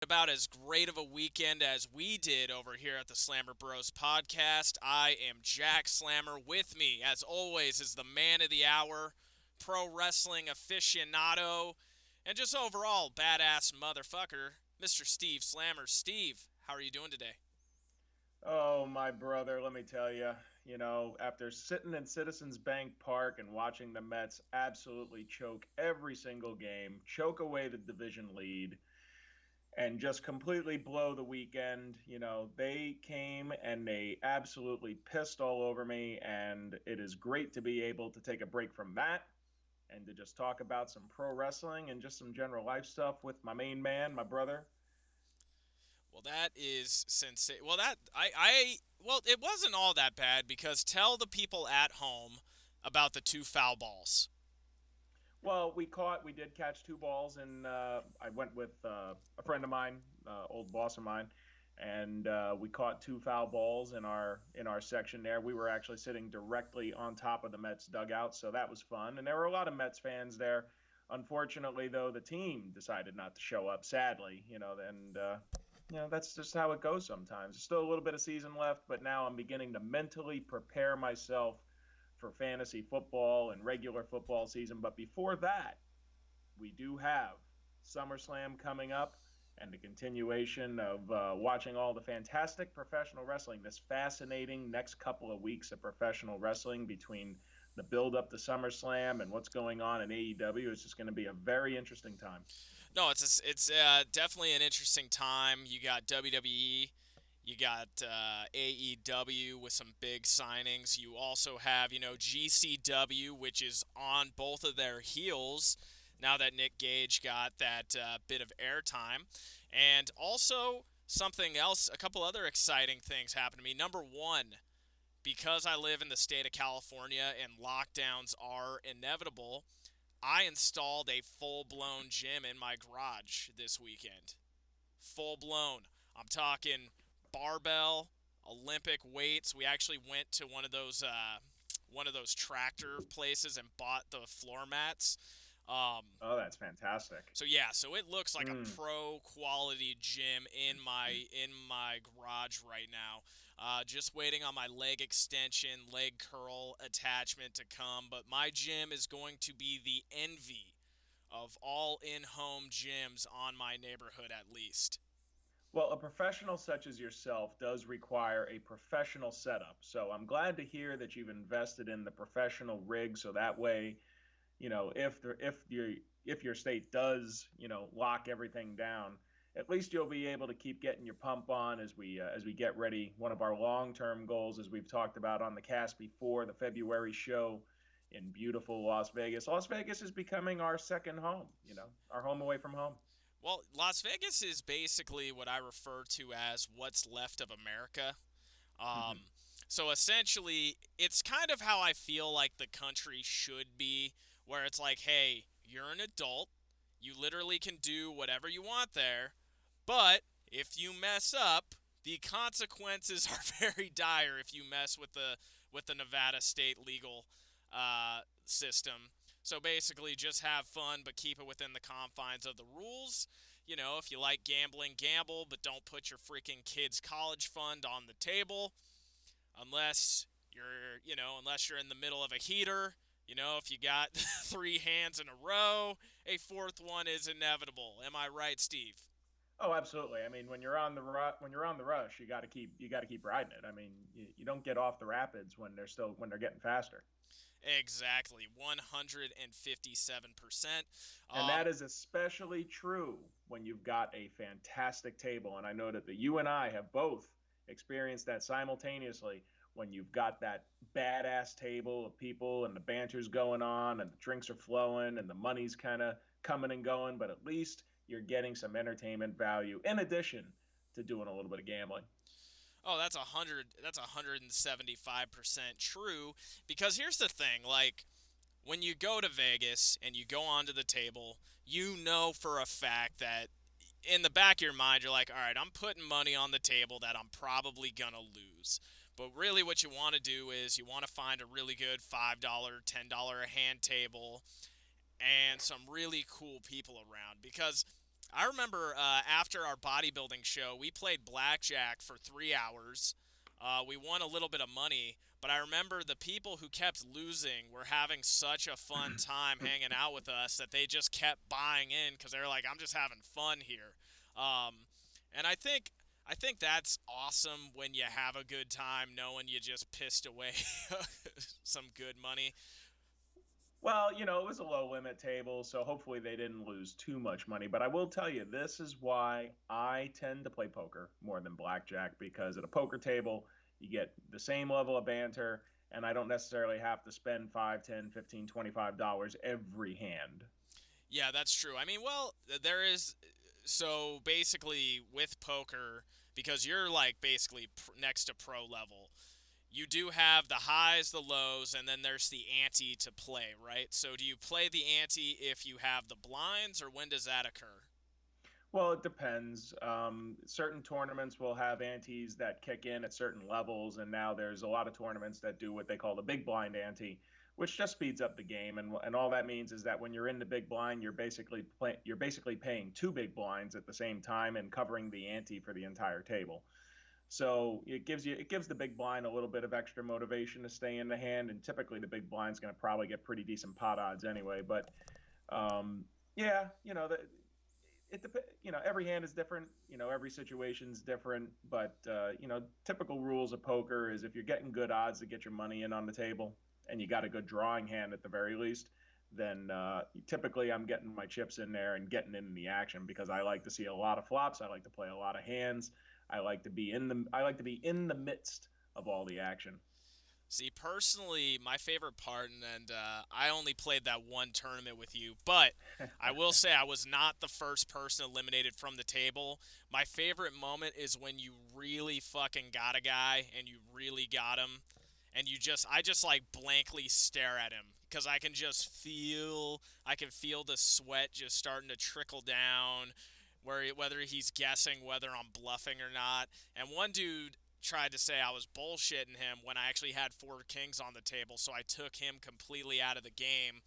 About as great of a weekend as we did over here at the Slammer Bros podcast. I am Jack Slammer. With me, as always, is the man of the hour, pro wrestling aficionado, and just overall badass motherfucker, Mr. Steve Slammer. Steve, how are you doing today? Oh, my brother, let me tell you, after sitting in Citizens Bank Park and watching the Mets absolutely choke every single game, choke away the division lead, and just completely blow the weekend, they came and they absolutely pissed all over me. And it is great to be able to take a break from that and to just talk about some pro wrestling and just some general life stuff with my main man, my brother. Well, that is sensation. Well, it wasn't all that bad because tell the people at home about the two foul balls. Well, we did catch two balls, and I went with a friend of mine, old boss of mine, and we caught two foul balls in our section there. We were actually sitting directly on top of the Mets dugout, so that was fun. And there were a lot of Mets fans there. Unfortunately, though, the team decided not to show up. Sadly, and that's just how it goes sometimes. There's still a little bit of season left, but now I'm beginning to mentally prepare myself for fantasy football and regular football season. But before that, we do have SummerSlam coming up and the continuation of watching all the fantastic professional wrestling, this fascinating next couple of weeks of professional wrestling between the build up to SummerSlam and what's going on in AEW. It's just going to be a very interesting time. No, it's definitely an interesting time. You got WWE, you got AEW with some big signings. You also have GCW, which is on both of their heels now that Nick Gage got that bit of airtime, and also something else. A couple other exciting things happened to me. Number one, because I live in the state of California and lockdowns are inevitable, I installed a full blown gym in my garage this weekend. Full blown. I'm talking barbell, Olympic weights. We actually went to one of those tractor places and bought the floor mats. Um, Oh, that's fantastic. so yeah, so it looks like Mm. a pro quality gym in my garage right now. Just waiting on my leg extension, leg curl attachment to come. But my gym is going to be the envy of all in-home gyms on my neighborhood, at least. Well, a professional such as yourself does require a professional setup. So I'm glad to hear that you've invested in the professional rig so that way, if your state does, lock everything down, at least you'll be able to keep getting your pump on as we get ready. One of our long-term goals, as we've talked about on the cast before, the February show in beautiful Las Vegas. Las Vegas is becoming our second home, our home away from home. Well, Las Vegas is basically what I refer to as what's left of America. Um, so essentially, it's kind of how I feel like the country should be, where it's like, hey, you're an adult, you literally can do whatever you want there, but if you mess up, the consequences are very dire if you mess with the Nevada state legal system. So basically, just have fun, but keep it within the confines of the rules. If you like gambling, gamble, but don't put your freaking kid's college fund on the table unless unless you're in the middle of a heater. If you got three hands in a row, a fourth one is inevitable. Am I right, Steve? Oh, absolutely. I mean, when you're on the rush, you got to keep riding it. I mean, you don't get off the rapids when they're getting faster. Exactly, 157%. And that Um, is especially true when you've got a fantastic table. And I know that you and I have both experienced that simultaneously when you've got that badass table of people and the banter's going on and the drinks are flowing and the money's kind of coming and going, but at least you're getting some entertainment value in addition to doing a little bit of gambling. oh, that's 100. That's 175% true. Because here's the thing, like when you go to Vegas and you go onto the table, you know for a fact that in the back of your mind, you're like, all right, I'm putting money on the table that I'm probably going to lose. But really, what you want to do is you want to find a really good $5, $10 a hand table and some really cool people around. Because I remember after our bodybuilding show, we played blackjack for 3 hours. We won a little bit of money, but I remember the people who kept losing were having such a fun time hanging out with us that they just kept buying in because they were like, "I'm just having fun here." Um, and I think that's awesome when you have a good time, knowing you just pissed away some good money. Well, it was a low limit table, so hopefully they didn't lose too much money. But I will tell you, this is why I tend to play poker more than blackjack, because at a poker table, you get the same level of banter, and I don't necessarily have to spend 5, 10, 15, $25 every hand. Yeah, that's true. I mean, well, there is. So basically, with poker, because you're like basically next to pro level, you do have the highs, the lows, and then there's the ante to play, right? So do you play the ante if you have the blinds, or when does that occur? Well, it depends. Certain tournaments will have antes that kick in at certain levels, and now there's a lot of tournaments that do what they call the big blind ante, which just speeds up the game. And all that means is that when you're in the big blind, you're basically paying two big blinds at the same time and covering the ante for the entire table. So it gives the big blind a little bit of extra motivation to stay in the hand, and typically the big blind's going to probably get pretty decent pot odds anyway. But yeah, every hand is different. Every situation's different. But typical rules of poker is if you're getting good odds to get your money in on the table, and you got a good drawing hand at the very least, then typically I'm getting my chips in there and getting in the action, because I like to see a lot of flops. I like to play a lot of hands. I like to be in the midst of all the action. See, personally, my favorite part, and I only played that one tournament with you, but I will say I was not the first person eliminated from the table. My favorite moment is when you really fucking got a guy and you really got him, and I just like blankly stare at him because I can feel the sweat just starting to trickle down, whether he's guessing whether I'm bluffing or not. And one dude tried to say I was bullshitting him when I actually had four kings on the table, so I took him completely out of the game.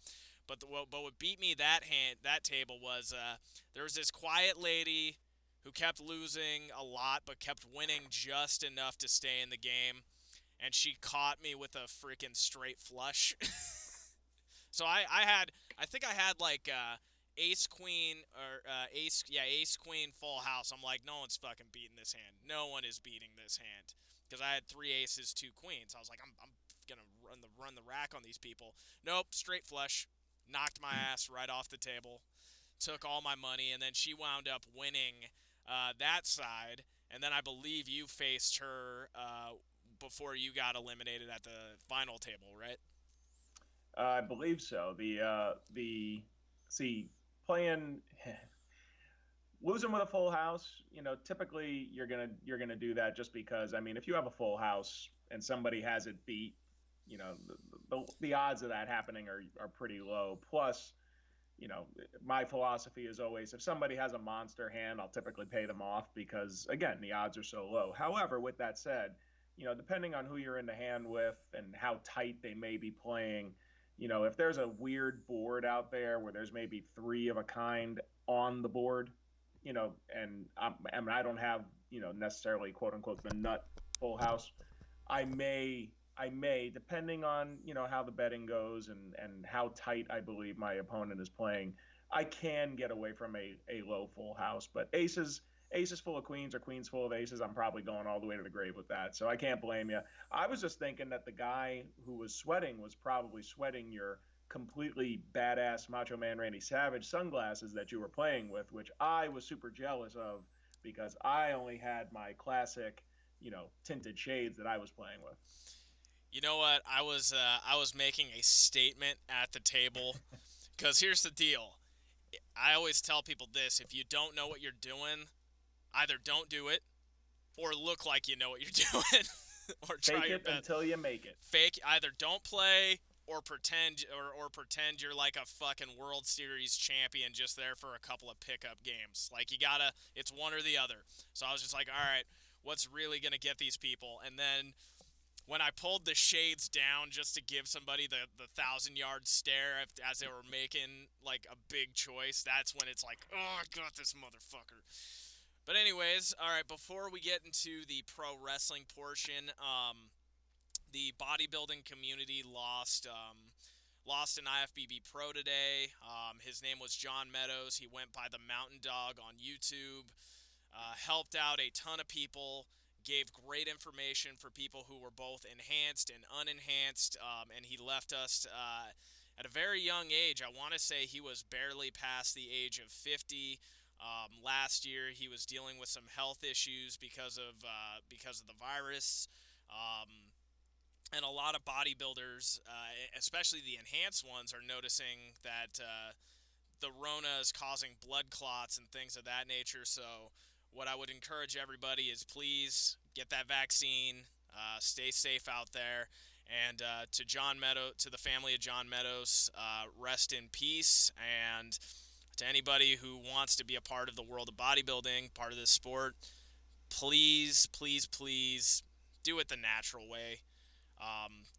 But what beat me that table was there was this quiet lady who kept losing a lot but kept winning just enough to stay in the game, and she caught me with a freaking straight flush. So I think I had like ace queen or ace queen full house. I'm like, no one's fucking beating this hand. No one is beating this hand because I had three aces, two queens. I was like, I'm gonna run the rack on these people. Nope, straight flush, knocked my ass right off the table, took all my money, and then she wound up winning that side. And then I believe you faced her before you got eliminated at the final table, right? I believe so. The see playing losing with a full house, typically you're gonna do that just because, I mean, if you have a full house and somebody has it beat, the odds of that happening are pretty low. Plus, my philosophy is always, if somebody has a monster hand, I'll typically pay them off because, again, the odds are so low. However, with that said, depending on who you're in the hand with and how tight they may be playing, if there's a weird board out there where there's maybe three of a kind on the board, and I don't have, necessarily quote unquote the nut full house, I may, depending on how the betting goes and how tight I believe my opponent is playing, I can get away from a low full house. But aces full of queens or queens full of aces, I'm probably going all the way to the grave with that. So I can't blame you. I was just thinking that the guy who was sweating was probably sweating your completely badass Macho Man Randy Savage sunglasses that you were playing with, which I was super jealous of because I only had my classic, tinted shades that I was playing with. You know what? I was making a statement at the table because here's the deal. I always tell people this: if you don't know what you're doing, either don't do it or look like you know what you're doing, or try Fake your it best. until you make it. Fake either don't play or pretend you're like a fucking World Series champion just there for a couple of pickup games. Like you gotta, it's one or the other. So I was just like, all right, what's really gonna get these people? And then when I pulled the shades down just to give somebody the 1,000 yard stare as they were making like a big choice, that's when it's like, oh, I got this motherfucker. But anyways, all right. Before we get into the pro wrestling portion, the bodybuilding community lost an IFBB pro today. His name was John Meadows. He went by the Mountain Dog on YouTube. Helped out a ton of people, gave great information for people who were both enhanced and unenhanced, and he left us at a very young age. I want to say he was barely past the age of 50. Last year, he was dealing with some health issues because of the virus. And a lot of bodybuilders, especially the enhanced ones, are noticing that the Rona is causing blood clots and things of that nature. So what I would encourage everybody is please get that vaccine, stay safe out there, and to the family of John Meadows, rest in peace. And to anybody who wants to be a part of the world of bodybuilding, part of this sport, please, please, please do it the natural way.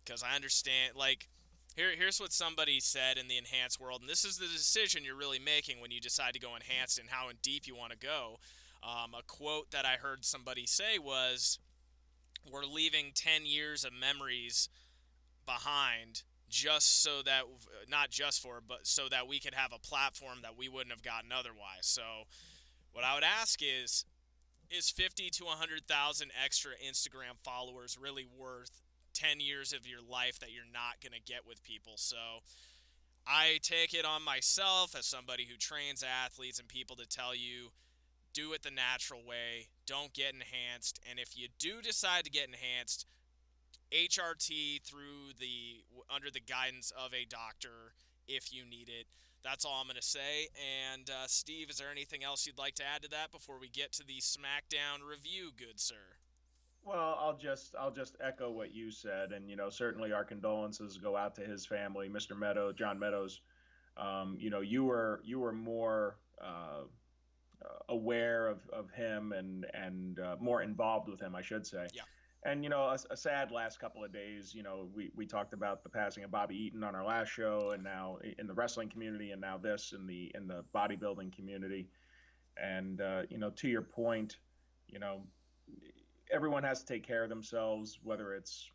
Because I understand, like, here's what somebody said in the enhanced world, and this is the decision you're really making when you decide to go enhanced and how in deep you want to go. A quote that I heard somebody say was, "We're leaving 10 years of memories behind just so that, not just for, but so that we could have a platform that we wouldn't have gotten otherwise." So, what I would ask is 50 to 100,000 extra Instagram followers really worth 10 years of your life that you're not going to get with people? So I take it on myself as somebody who trains athletes and people to tell you, do it the natural way. Don't get enhanced. And if you do decide to get enhanced, HRT under the guidance of a doctor if you need it. That's all I'm going to say. And Steve, is there anything else you'd like to add to that before we get to the SmackDown review, good sir? Well, I'll just echo what you said, and certainly our condolences go out to his family, Mr. Meadows, John Meadows. You were more aware of him and more involved with him, I should say. Yeah. And a sad last couple of days. We talked about the passing of Bobby Eaton on our last show, and now in the wrestling community, and now this in the bodybuilding community. And to your point, you know, everyone has to take care of themselves, whether it's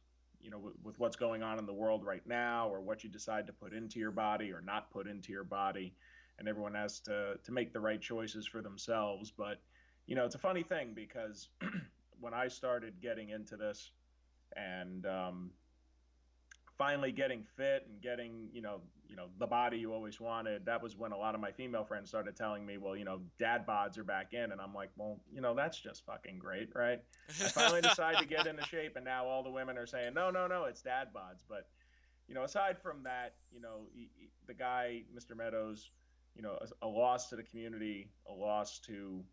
with what's going on in the world right now, or what you decide to put into your body or not put into your body, and everyone has to make the right choices for themselves. But it's a funny thing because when I started getting into this and finally getting fit and getting the body you always wanted, that was when a lot of my female friends started telling me, well, dad bods are back in, and I'm like, well, that's just fucking great, right? I finally decided to get into shape, and now all the women are saying, no, no, no, it's dad bods. But aside from that, the guy, Mr. Meadows, a loss to the community, a loss to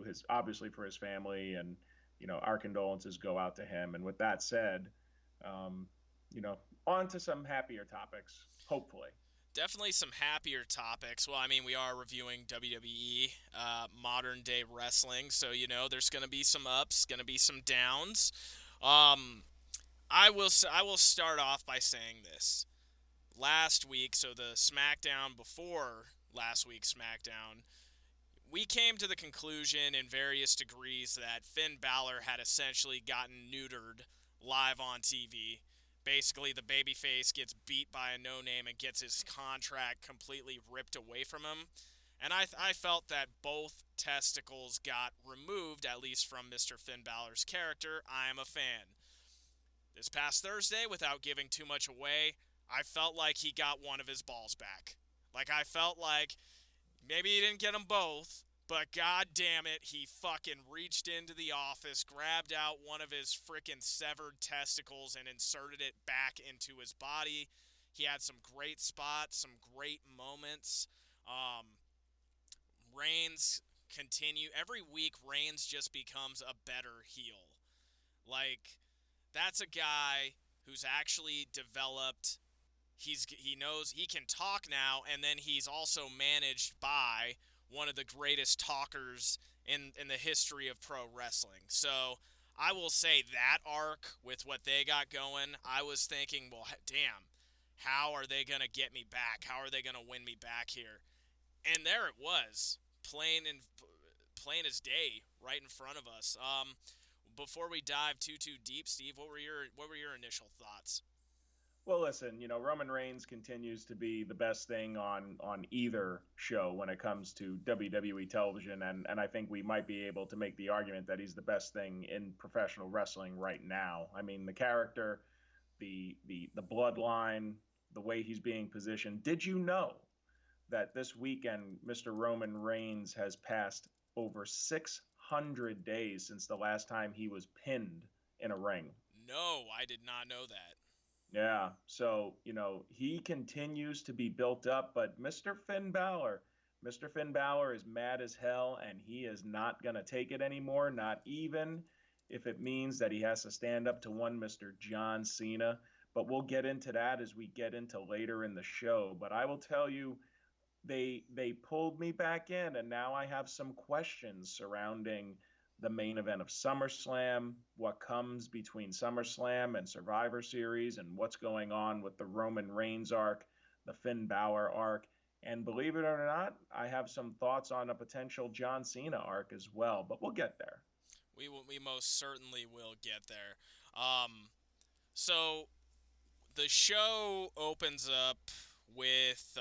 his, obviously, for his family, and our condolences go out to him. And with that said, you know, on to some happier topics, hopefully. Definitely some happier topics. Well, I mean, we are reviewing WWE, modern day wrestling, so there's going to be some ups, going to be some downs. Um, I will start off by saying this. Last week, so the SmackDown before last week's SmackDown, we came to the conclusion in various degrees that Finn Balor had essentially gotten neutered live on TV. Basically, the babyface gets beat by a no-name and gets his contract completely ripped away from him. And I felt that both testicles got removed, at least from Mr. Finn Balor's character. I am a fan. This past Thursday, without giving too much away, I felt like he got one of his balls back. Like, I felt like maybe he didn't get them both, but god damn it, he fucking reached into the office, grabbed out one of his freaking severed testicles, and inserted it back into his body. He had some great spots, some great moments. Reigns continue every week. Reigns just becomes a better heel. Like, that's a guy who's actually developed. He knows he can talk now, and then he's also managed by one of the greatest talkers in the history of pro wrestling. So I will say that arc with what they got going, I was thinking, well, damn, how are they going to get me back? How are they going to win me back here? And there it was, plain as day, right in front of us. Before we dive too deep, Steve, what were your initial thoughts? Well, listen, Roman Reigns continues to be the best thing on either show when it comes to WWE television, and I think we might be able to make the argument that he's the best thing in professional wrestling right now. I mean, the character, the bloodline, the way he's being positioned. Did you know that this weekend Mr. Roman Reigns has passed over 600 days since the last time he was pinned in a ring? No, I did not know that. Yeah. So, he continues to be built up, but Mr. Finn Balor is mad as hell, and he is not going to take it anymore, not even if it means that he has to stand up to one Mr. John Cena. But we'll get into that as we get into later in the show. But I will tell you, they pulled me back in, and now I have some questions surrounding the main event of SummerSlam, what comes between SummerSlam and Survivor Series, and what's going on with the Roman Reigns arc, the Finn Balor arc, and believe it or not, I have some thoughts on a potential John Cena arc as well. But we'll get there. We most certainly will get there. So the show opens up with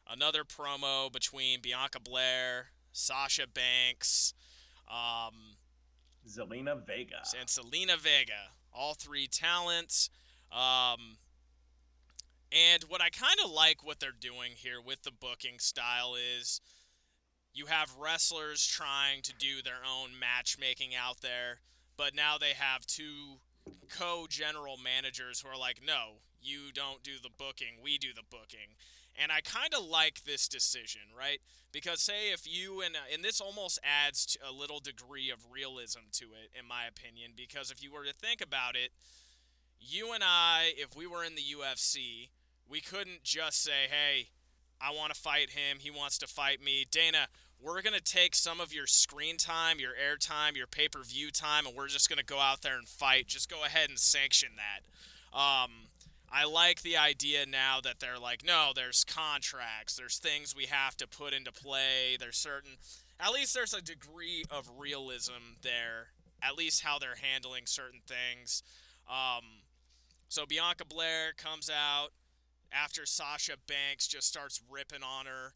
another promo between Bianca Belair, Sasha Banks, um, Zelina Vega. and Selena Vega. All three talents. Um, and what I kind of like what they're doing here with the booking style is you have wrestlers trying to do their own matchmaking out there, but now they have two co-general managers who are like, no, you don't do the booking, we do the booking. And I kind of like this decision, right? Because say if you and this almost adds to a little degree of realism to it, in my opinion, because if you were to think about it, you and I, if we were in the UFC, we couldn't just say, hey, I want to fight him. He wants to fight me. Dana, we're going to take some of your screen time, your air time, your pay per view time, and we're just going to go out there and fight. Just go ahead and sanction that. I like the idea now that they're like, no, there's contracts, there's things we have to put into play, there's certain, at least there's a degree of realism there, at least how they're handling certain things. Um, so Bianca Belair comes out after Sasha Banks just starts ripping on her.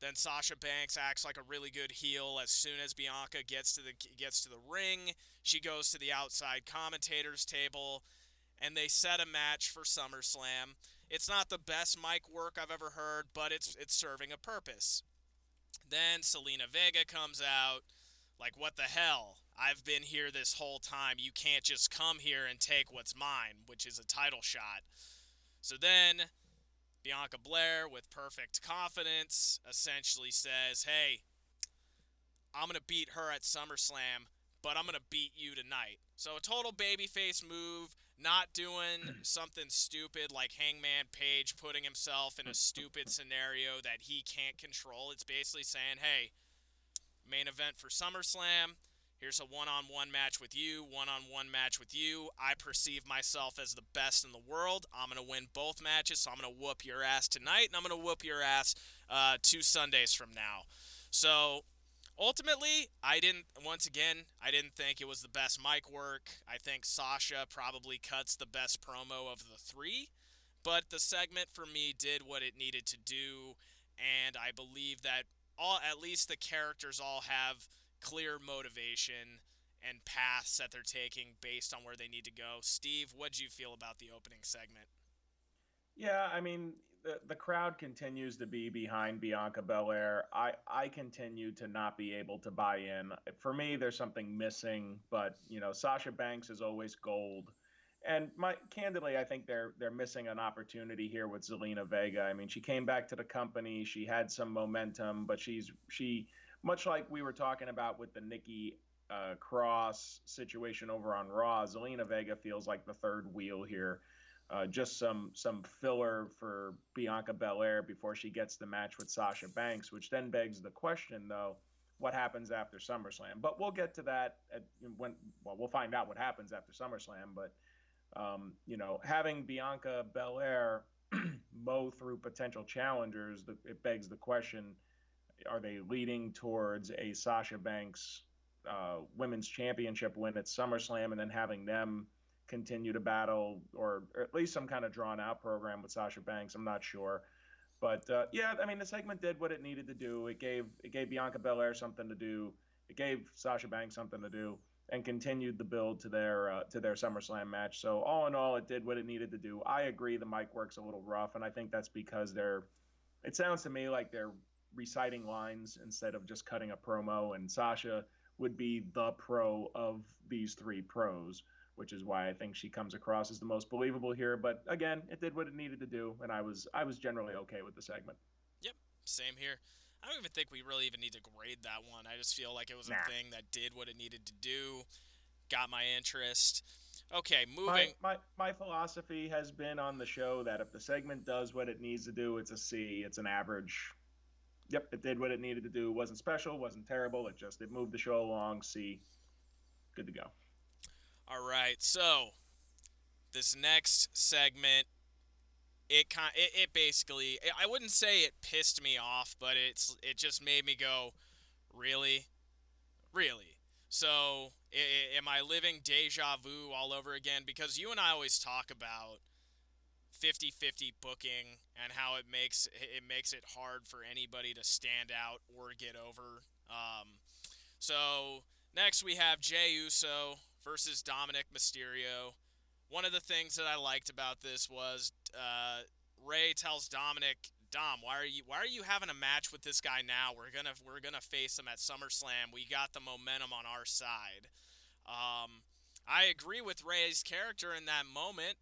Then Sasha Banks acts like a really good heel as soon as Bianca gets to the ring. She goes to the outside commentators table and they set a match for SummerSlam. It's not the best mic work I've ever heard, but it's serving a purpose. Then Selena Vega comes out like, what the hell? I've been here this whole time. You can't just come here and take what's mine, which is a title shot. So then Bianca Belair, with perfect confidence, essentially says, hey, I'm going to beat her at SummerSlam, but I'm going to beat you tonight. So a total babyface move, not doing something stupid like Hangman Page putting himself in a stupid scenario that he can't control. It's basically saying, hey, main event for SummerSlam. Here's a one-on-one match with you, one-on-one match with you. I perceive myself as the best in the world. I'm going to win both matches, so I'm going to whoop your ass tonight, and I'm going to whoop your ass 2 Sundays from now. So, ultimately, I didn't think it was the best mic work. I think Sasha probably cuts the best promo of the three, but the segment for me did what it needed to do, and I believe that at least the characters all have clear motivation and paths that they're taking based on where they need to go. Steve, what'd you feel about the opening segment? Yeah, I mean, the crowd continues to be behind Bianca Belair. I continue to not be able to buy in. For me, there's something missing, but Sasha Banks is always gold. And candidly, I think they're missing an opportunity here with Zelina Vega. I mean, she came back to the company, she had some momentum, but she much like we were talking about with the Nikki Cross situation over on Raw, Zelina Vega feels like the third wheel here. Just some filler for Bianca Belair before she gets the match with Sasha Banks, which then begs the question though, what happens after SummerSlam. But we'll get to that when we'll find out what happens after SummerSlam. But having Bianca Belair mow through potential challengers, it begs the question: are they leading towards a Sasha Banks women's championship win at SummerSlam, and then having them continue to battle, or at least some kind of drawn out program with Sasha Banks? I'm not sure. But yeah, I mean, the segment did what it needed to do. It gave Bianca Belair something to do. It gave Sasha Banks something to do, and continued the build to their SummerSlam match. So all in all, it did what it needed to do. I agree the mic works a little rough, and I think that's because they're. It sounds to me like they're reciting lines instead of just cutting a promo. And Sasha would be the pro of these three pros, which is why I think she comes across as the most believable here. But again, it did what it needed to do, and I was generally okay with the segment. Yep, same here. I don't even think we really even need to grade that one. I just feel like it was a Nah. thing that did what it needed to do, got my interest. Okay, My, moving. my my philosophy has been on the show that if the segment does what it needs to do, it's a C. It's an average. Yep, it did what it needed to do. It wasn't special, wasn't terrible. It moved the show along. C. Good to go. All right, so this next segment, it basically, I wouldn't say it pissed me off, but it just made me go, really, really. So am I living deja vu all over again? Because you and I always talk about 50-50 booking and how it makes it hard for anybody to stand out or get over. So next we have Jey Uso versus Dominic Mysterio. One of the things that I liked about this was Ray tells Dominic, Dom, why are you having a match with this guy now? We're gonna face him at SummerSlam. We got the momentum on our side. I agree with Ray's character in that moment,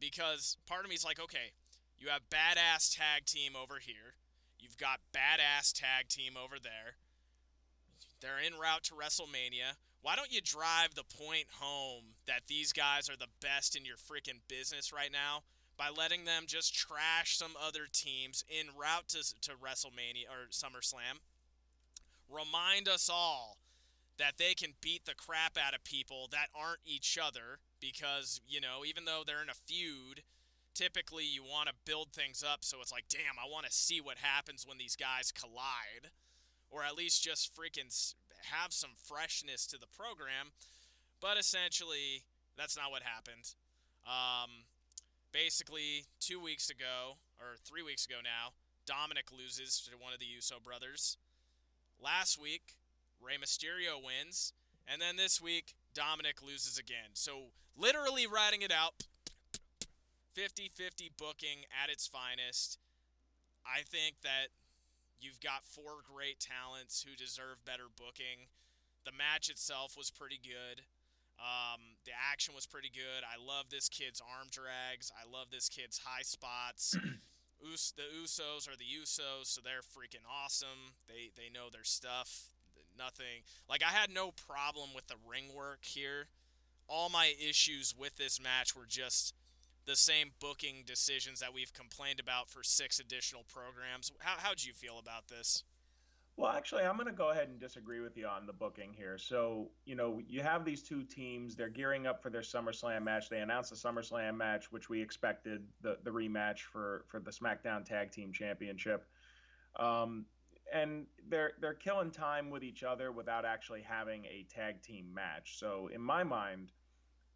because part of me is like, okay, you have badass tag team over here, you've got badass tag team over there. They're en route to WrestleMania. Why don't you drive the point home that these guys are the best in your freaking business right now by letting them just trash some other teams en route to WrestleMania or SummerSlam? Remind us all that they can beat the crap out of people that aren't each other because, even though they're in a feud, typically you want to build things up so it's like, damn, I want to see what happens when these guys collide, or at least just freaking have some freshness to the program. But essentially, that's not what happened. Um, Basically, 2 weeks ago, or 3 weeks ago now, Dominic loses to one of the Uso brothers. Last week, Rey Mysterio wins. And then this week, Dominic loses again. So, literally writing it out, 50-50 booking at its finest. I think that you've got four great talents who deserve better booking. The match itself was pretty good. The action was pretty good. I love this kid's arm drags. I love this kid's high spots. The Usos are the Usos, so they're freaking awesome. They know their stuff. Nothing. Like, I had no problem with the ring work here. All my issues with this match were just the same booking decisions that we've complained about for 6 additional programs. How'd you feel about this? Well, actually, I'm going to go ahead and disagree with you on the booking here. So, you have these two teams. They're gearing up for their SummerSlam match. They announced the SummerSlam match, which we expected, the rematch for the Smackdown Tag Team Championship. Um, and they're killing time with each other without actually having a tag team match. So, in my mind,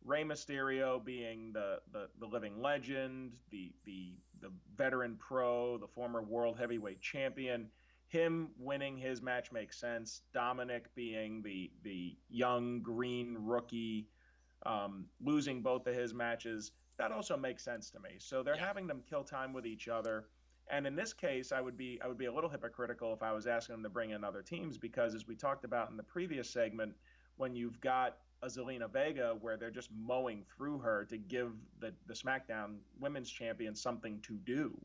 Rey Mysterio being the living legend, the veteran pro, the former world heavyweight champion, him winning his match makes sense. Dominic being the young green rookie, losing both of his matches, that also makes sense to me. So they're Yeah. having them kill time with each other. And in this case, I would be a little hypocritical if I was asking them to bring in other teams, because as we talked about in the previous segment, when you've got a Zelina Vega where they're just mowing through her to give the SmackDown Women's Champion something to do,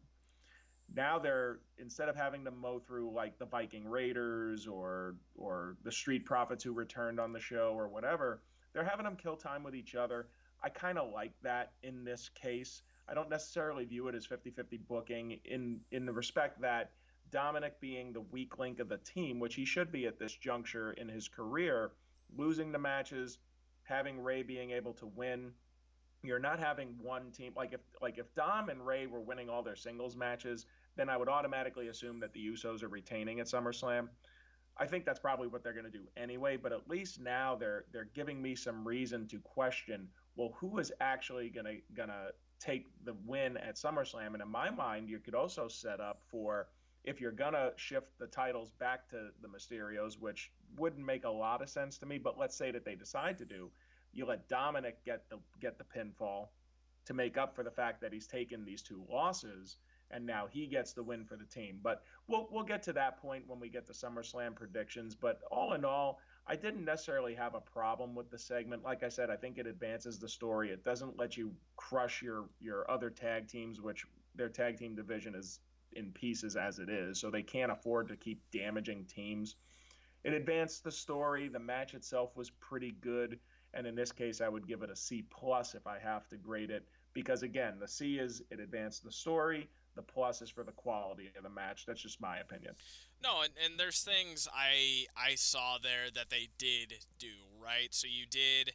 now they're, instead of having to mow through like the Viking Raiders or the Street Profits who returned on the show or whatever, they're having them kill time with each other. I kind of like that in this case. I don't necessarily view it as 50-50 booking in the respect that Dominic being the weak link of the team, which he should be at this juncture in his career, losing the matches, having Ray being able to win. You're not having one team like if Dom and Ray were winning all their singles matches, then I would automatically assume that the Usos are retaining at SummerSlam. I think that's probably what they're going to do anyway. But at least now they're giving me some reason to question. Well, who is actually gonna take the win at SummerSlam? And in my mind, you could also set up for if you're gonna shift the titles back to the Mysterios, which wouldn't make a lot of sense to me. But let's say that they decide to do, you let Dominic get the pinfall to make up for the fact that he's taken these two losses, and now he gets the win for the team. But we'll get to that point when we get to SummerSlam predictions. But all in all, I didn't necessarily have a problem with the segment. Like I said, I think it advances the story. It doesn't let you crush your other tag teams, which their tag team division is in pieces as it is, so they can't afford to keep damaging teams. It advanced the story. The match itself was pretty good, and in this case, I would give it a C plus if I have to grade it, because again, the C is it advanced the story. The plus is for the quality of the match. That's just my opinion. No, and there's things I saw there that they did do right. So you did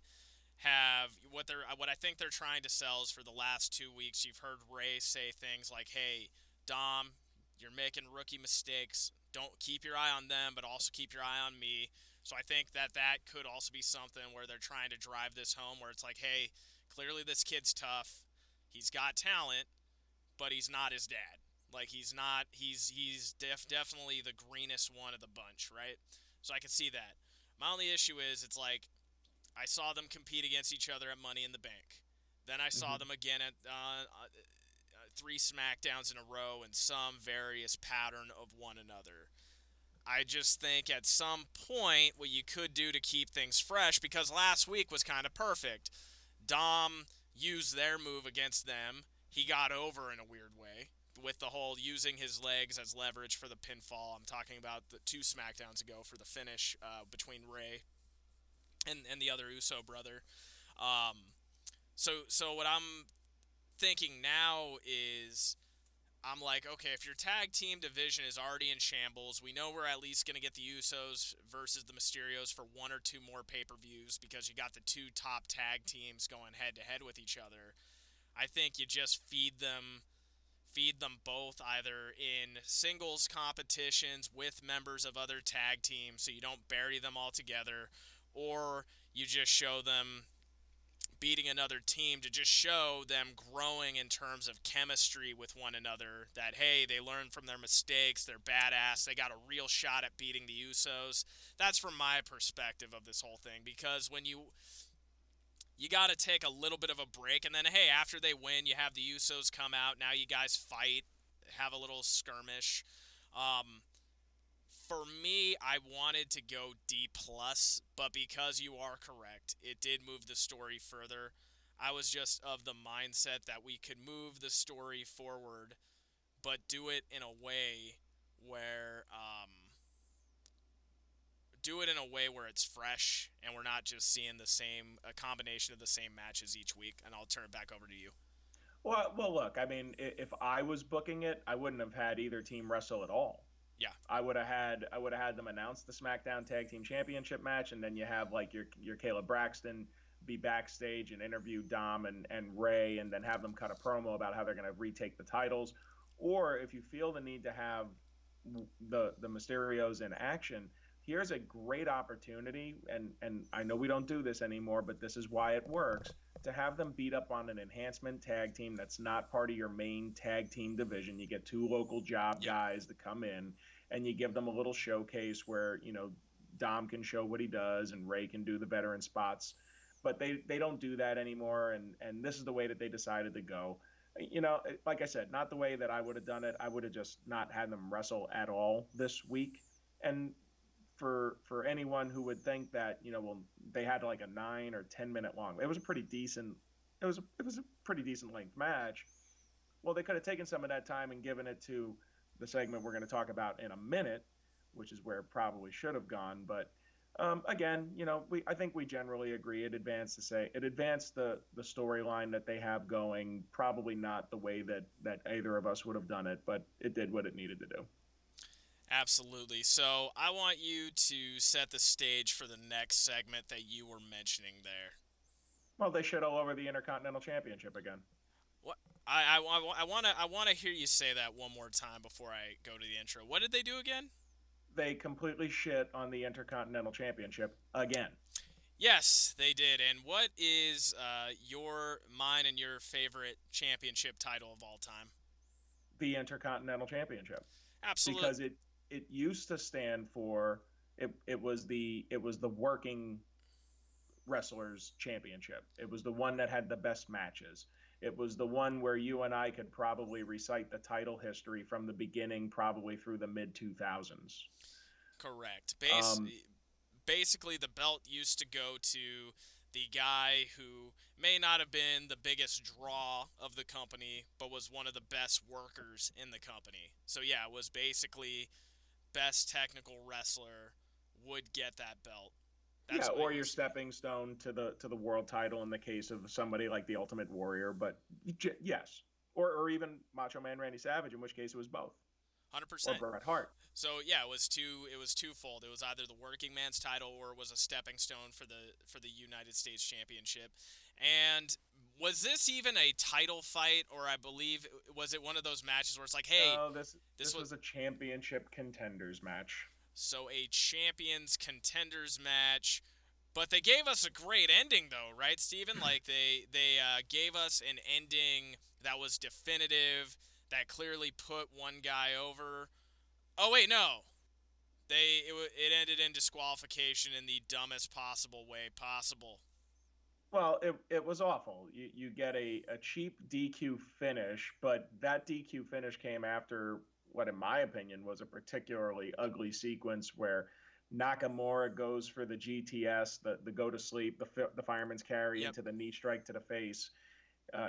have what I think they're trying to sell is for the last 2 weeks. You've heard Ray say things like, "Hey, Dom, you're making rookie mistakes. Don't keep your eye on them, but also keep your eye on me." So I think that could also be something where they're trying to drive this home, where it's like, "Hey, clearly this kid's tough. He's got talent, but he's not his dad. Like he's not definitely the greenest one of the bunch, right?" So I can see that. My only issue is it's like I saw them compete against each other at Money in the Bank. Then I saw Mm-hmm. them again at 3 Smackdowns in a row in some various pattern of one another. I just think at some point what you could do to keep things fresh, because last week was kind of perfect. Dom used their move against them. He got over in a weird way with the whole using his legs as leverage for the pinfall. I'm talking about the 2 Smackdowns ago for the finish between Ray and the other Uso brother. Um, so what I'm thinking now is I'm like, okay, if your tag team division is already in shambles, we know we're at least going to get the Usos versus the Mysterios for one or two more pay-per-views because you got the two top tag teams going head to head with each other. I think you just feed them both either in singles competitions with members of other tag teams so you don't bury them all together, or you just show them beating another team to just show them growing in terms of chemistry with one another, that hey, they learned from their mistakes, they're badass, they got a real shot at beating the Usos. That's from my perspective of this whole thing, because when you got to take a little bit of a break, and then hey, after they win, you have the Usos come out, now you guys fight, have a little skirmish. um, for me, I wanted to go D plus, but because you are correct, it did move the story further. I was just of the mindset that we could move the story forward, but do it in a way where it's fresh and we're not just seeing a combination of the same matches each week. And I'll turn it back over to you. Well, look. I mean, if I was booking it, I wouldn't have had either team wrestle at all. Yeah, I would have had them announce the SmackDown Tag Team Championship match, and then you have like your Caleb Braxton be backstage and interview Dom and Ray, and then have them cut a promo about how they're going to retake the titles. Or if you feel the need to have the Mysterios in action, here's a great opportunity, and I know we don't do this anymore, but this is why it works, to have them beat up on an enhancement tag team that's not part of your main tag team division. You get two local job yep, guys to come in, and you give them a little showcase where Dom can show what he does and Ray can do the veteran spots. But they don't do that anymore, and this is the way that they decided to go. Like I said, not the way that I would have done it. I would have just not had them wrestle at all this week. And for anyone who would think that well, they had like a 9 or 10 minute long, it was a pretty decent, it was a pretty decent length match. Well, they could have taken some of that time and given it to the segment we're going to talk about in a minute, which is where it probably should have gone. But again, I think we generally agree it advanced the storyline that they have going. Probably not the way that either of us would have done it, but it did what it needed to do. Absolutely. So I want you to set the stage for the next segment that you were mentioning there. Well, they shit all over the Intercontinental Championship again. What I want to hear you say that one more time before I go to the intro. What did they do again? They completely shit on the Intercontinental Championship again. Yes, they did. And what is mine, and your favorite championship title of all time? The Intercontinental Championship, Absolute. because it used to stand for it was the working wrestlers championship. It was the one that had the best matches. It was the one where you and I could probably recite the title history from the beginning, probably through the mid 2000s. Correct. Um, Basically, the belt used to go to the guy who may not have been the biggest draw of the company, but was one of the best workers in the company. So yeah, it was basically best technical wrestler would get that belt. yeah, That's what it or your used to be. stepping stone to the world title in the case of somebody like the Ultimate Warrior. But yes, or even Macho Man Randy Savage, in which case it was both, or 100%. Bret Hart. So yeah, it was twofold. It was either the working man's title or it was a stepping stone for the United States Championship. And was this even a title fight, or I believe was it one of those matches where it's like, hey, No, this this this was was a championship contenders match. so a champions contenders match. But they gave us a great ending, though, right, Steven? Like they gave us an ending that was definitive, that clearly put one guy over. Oh wait, no, it ended in disqualification in the dumbest possible way possible. Well, it was awful. You get a cheap DQ finish, but that DQ finish came after what, in my opinion, was a particularly ugly sequence where Nakamura goes for the GTS, the go to sleep, the fireman's carry Yep. into the knee strike to the face.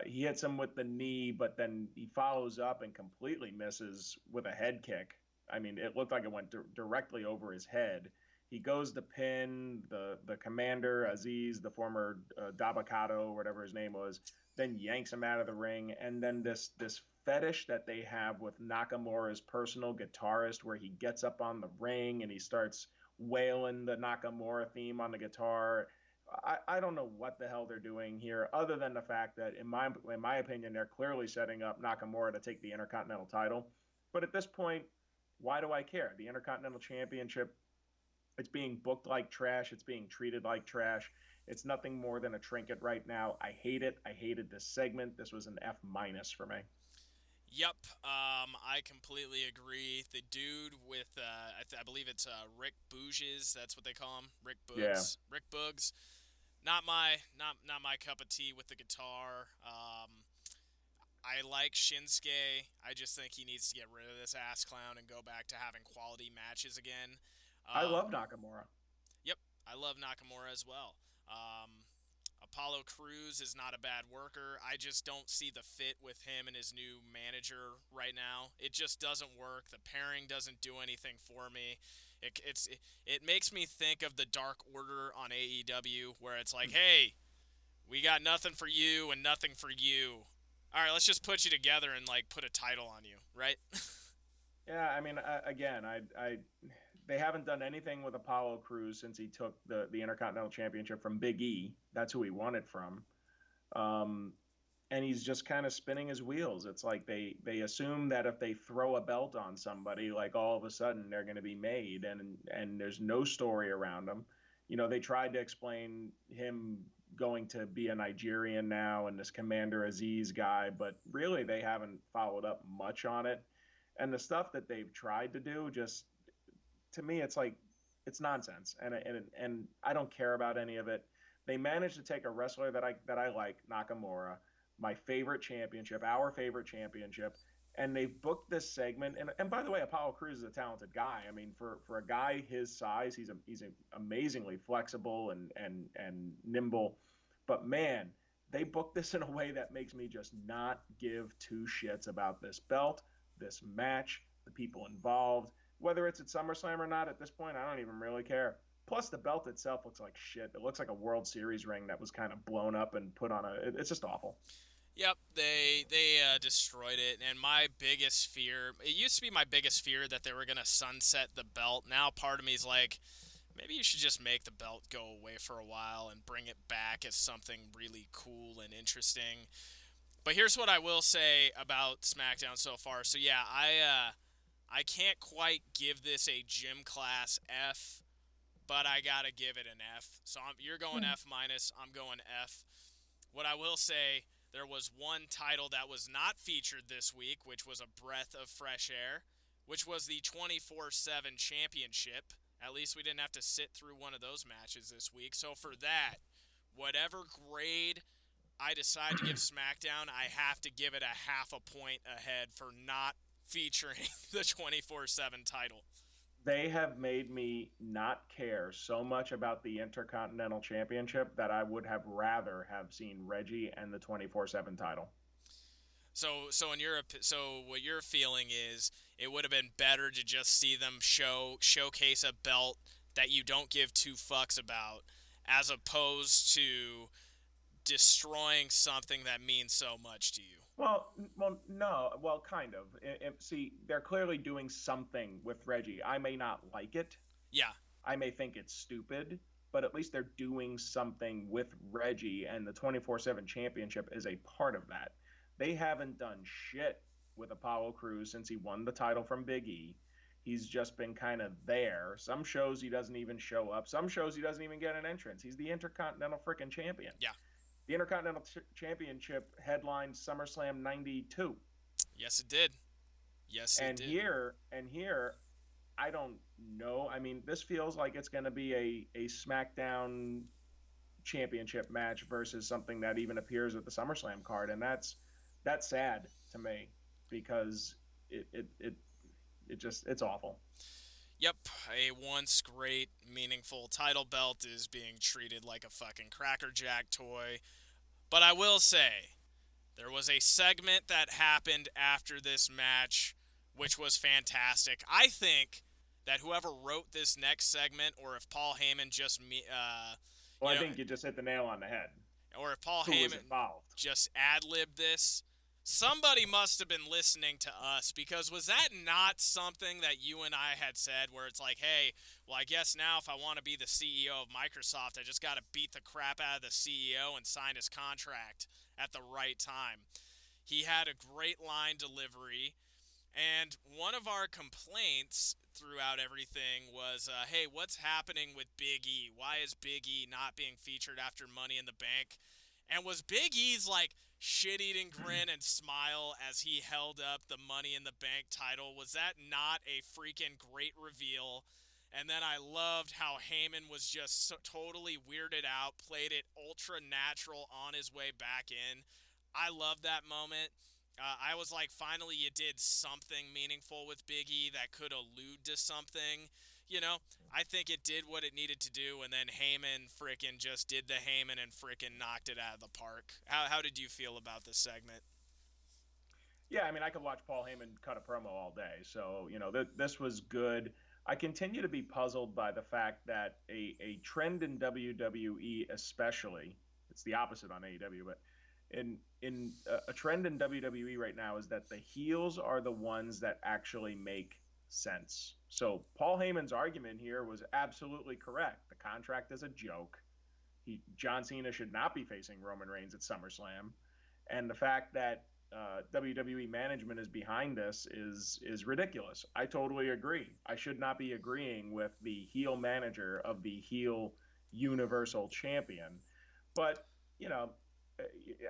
He hits him with the knee, but then he follows up and completely misses with a head kick. I mean, it looked like it went directly over his head. He goes to pin the commander Aziz, the former Dabakato, whatever his name was, then yanks him out of the ring, and then this fetish that they have with Nakamura's personal guitarist, where he gets up on the ring and he starts wailing the Nakamura theme on the guitar. I don't know what the hell they're doing here, other than the fact that in my opinion, they're clearly setting up Nakamura to take the Intercontinental title. But at this point, why do I care? The Intercontinental Championship, it's being booked like trash. It's being treated like trash. It's nothing more than a trinket right now. I hate it. I hated this segment. This was an F minus for me. Yep. I completely agree. The dude with I believe it's Rick Booges. That's what they call him. Rick Yeah, Boogs. Rick Boogs. Not my cup of tea with the guitar. I like Shinsuke. I just think he needs to get rid of this ass clown and go back to having quality matches again. I love Um, Nakamura. yep, I love Nakamura as well. Apollo Cruz is not a bad worker. I just don't see the fit with him and his new manager right now. It just doesn't work. The pairing doesn't do anything for me. It makes me think of the Dark Order on AEW, where it's like, hey, we got nothing for you and nothing for you. All right, let's just put you together and like put a title on you, right? Yeah, I mean, again, they haven't done anything with Apollo Crews since he took the Intercontinental Championship from Big E. That's who he won it from. Um, and he's just kind of spinning his wheels. It's like they assume that if they throw a belt on somebody, like all of a sudden they're going to be made, and there's no story around them. They tried to explain him going to be a Nigerian now and this Commander Aziz guy, but really they haven't followed up much on it. And the stuff that they've tried to do, just to me, it's like it's nonsense, and I don't care about any of it. They managed to take a wrestler that I like, Nakamura, my favorite championship, our favorite championship, and they've booked this segment. And by the way, Apollo Crews is a talented guy. I mean, for a guy his size, he's amazingly flexible and nimble. But man, they booked this in a way that makes me just not give two shits about this belt, this match, the people involved. Whether it's at SummerSlam or not at this point, I don't even really care. Plus, the belt itself looks like shit. It looks like a World Series ring that was kind of blown up and put on a. It's just awful. Yep, they destroyed it, and my biggest fear. It used to be my biggest fear that they were gonna sunset the belt. Now part of me is like, maybe you should just make the belt go away for a while and bring it back as something really cool and interesting. But here's what I will say about SmackDown so far. So yeah, I can't quite give this a gym class F, but I gotta give it an F. So you're going Yeah. F minus. I'm going F. What I will say, there was one title that was not featured this week, which was a breath of fresh air, which was the 24/7 championship. At least we didn't have to sit through one of those matches this week. So for that, whatever grade I decide to give SmackDown, I have to give it a half a point ahead for not featuring the 24/7 title. They have made me not care so much about the Intercontinental Championship that I would have rather have seen Reggie and the 24/7 title. So what you're feeling is it would have been better to just see them showcase a belt that you don't give two fucks about, as opposed to destroying something that means so much to you. No, well, kind of. See, they're clearly doing something with Reggie. I may not like it. Yeah, I may think it's stupid, but at least they're doing something with Reggie, and the 24/7 championship is a part of that. They haven't done shit with Apollo Crews since he won the title from Big E. He's just been kind of there. Some shows he doesn't even show up. Some shows he doesn't even get an entrance. He's the Intercontinental freaking champion. yeah, The Intercontinental Championship headlined SummerSlam 92. yes it did. Yes it And did. here, I don't know. I mean, this feels like it's going to be a SmackDown championship match versus something that even appears at the SummerSlam card, and that's sad to me because it just it's awful. Yep, a once great, meaningful title belt is being treated like a fucking Cracker Jack toy. But I will say, there was a segment that happened after this match, which was fantastic. I think that whoever wrote this next segment, or if Paul Heyman just Well, you I know, think you just hit the nail on the head. or if Paul Who was Heyman involved? just ad libbed this, somebody must have been listening to us, because was that not something that you and I had said where it's like, hey, well, I guess now if I want to be the CEO of Microsoft, I just got to beat the crap out of the CEO and sign his contract at the right time. He had a great line delivery. And one of our complaints throughout everything was, hey, what's happening with Big E? Why is Big E not being featured after Money in the Bank? And was Big E's like shit eating grin and smile as he held up the Money in the Bank title? Was that not a freaking great reveal? And then I loved how Heyman was just totally weirded out, played it ultra natural on his way back in. I love that moment. I was like, finally, you did something meaningful with Big E that could allude to something. You know, I think it did what it needed to do, and then Heyman frickin' just did the Heyman and frickin' knocked it out of the park. How did you feel about this segment? Yeah, I mean, I could watch Paul Heyman cut a promo all day. So, this was good. I continue to be puzzled by the fact that a trend in WWE, especially, it's the opposite on AEW, but in a trend in WWE right now is that the heels are the ones that actually make sense. So Paul Heyman's argument here was absolutely correct. The contract is a joke. John Cena should not be facing Roman Reigns at SummerSlam, and the fact that WWE management is behind this is ridiculous. I totally agree. I should not be agreeing with the heel manager of the heel Universal Champion, but you know,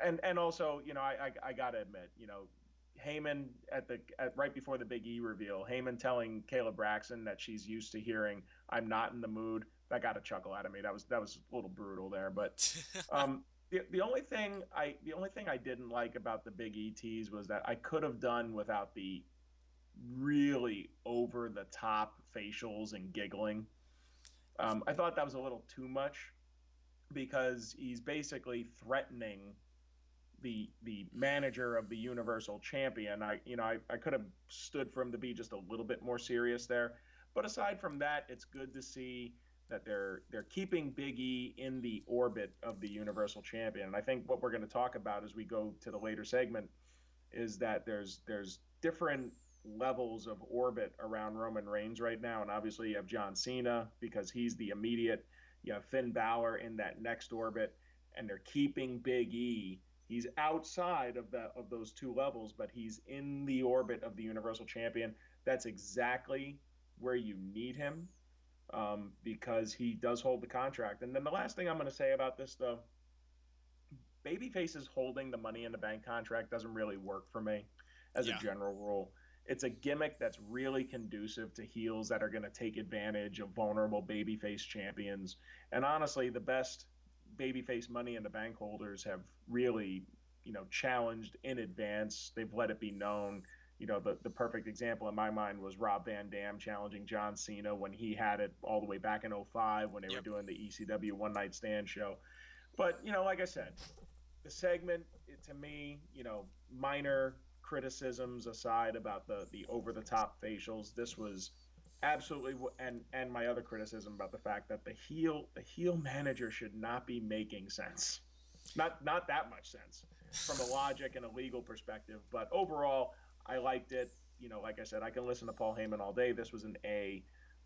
and also I gotta admit Heyman right before the Big E reveal, Heyman telling Kayla Braxton that she's used to hearing "I'm not in the mood." That got a chuckle out of me. That was a little brutal there, but the only thing I didn't like about the Big E tease was that I could have done without the really over the top facials and giggling. I thought that was a little too much because he's basically threatening the manager of the Universal Champion. I could have stood for him to be just a little bit more serious there. But aside from that, it's good to see that they're keeping Big E in the orbit of the Universal Champion. And I think what we're going to talk about as we go to the later segment is that there's different levels of orbit around Roman Reigns right now. And obviously you have John Cena because he's the immediate. You have Finn Balor in that next orbit, and they're keeping Big E. He's outside of those two levels, but he's in the orbit of the Universal Champion. That's exactly where you need him, because he does hold the contract. And then the last thing I'm going to say about this, though, babyfaces holding the Money in the Bank contract doesn't really work for me as a Yeah. general rule. It's a gimmick that's really conducive to heels that are going to take advantage of vulnerable babyface champions. And honestly, the best babyface Money in the Bank holders have really, challenged in advance. They've let it be known. The perfect example in my mind was Rob Van Dam challenging John Cena when he had it all the way back in '05 when they were Yep. doing the ECW One Night Stand show. But, like I said, the segment, to me, minor criticisms aside about the over the top facials, this was absolutely, and my other criticism about the fact that the heel manager should not be making sense, not that much sense from a logic and a legal perspective. But overall, I liked it. Like I said, I can listen to Paul Heyman all day. This was an A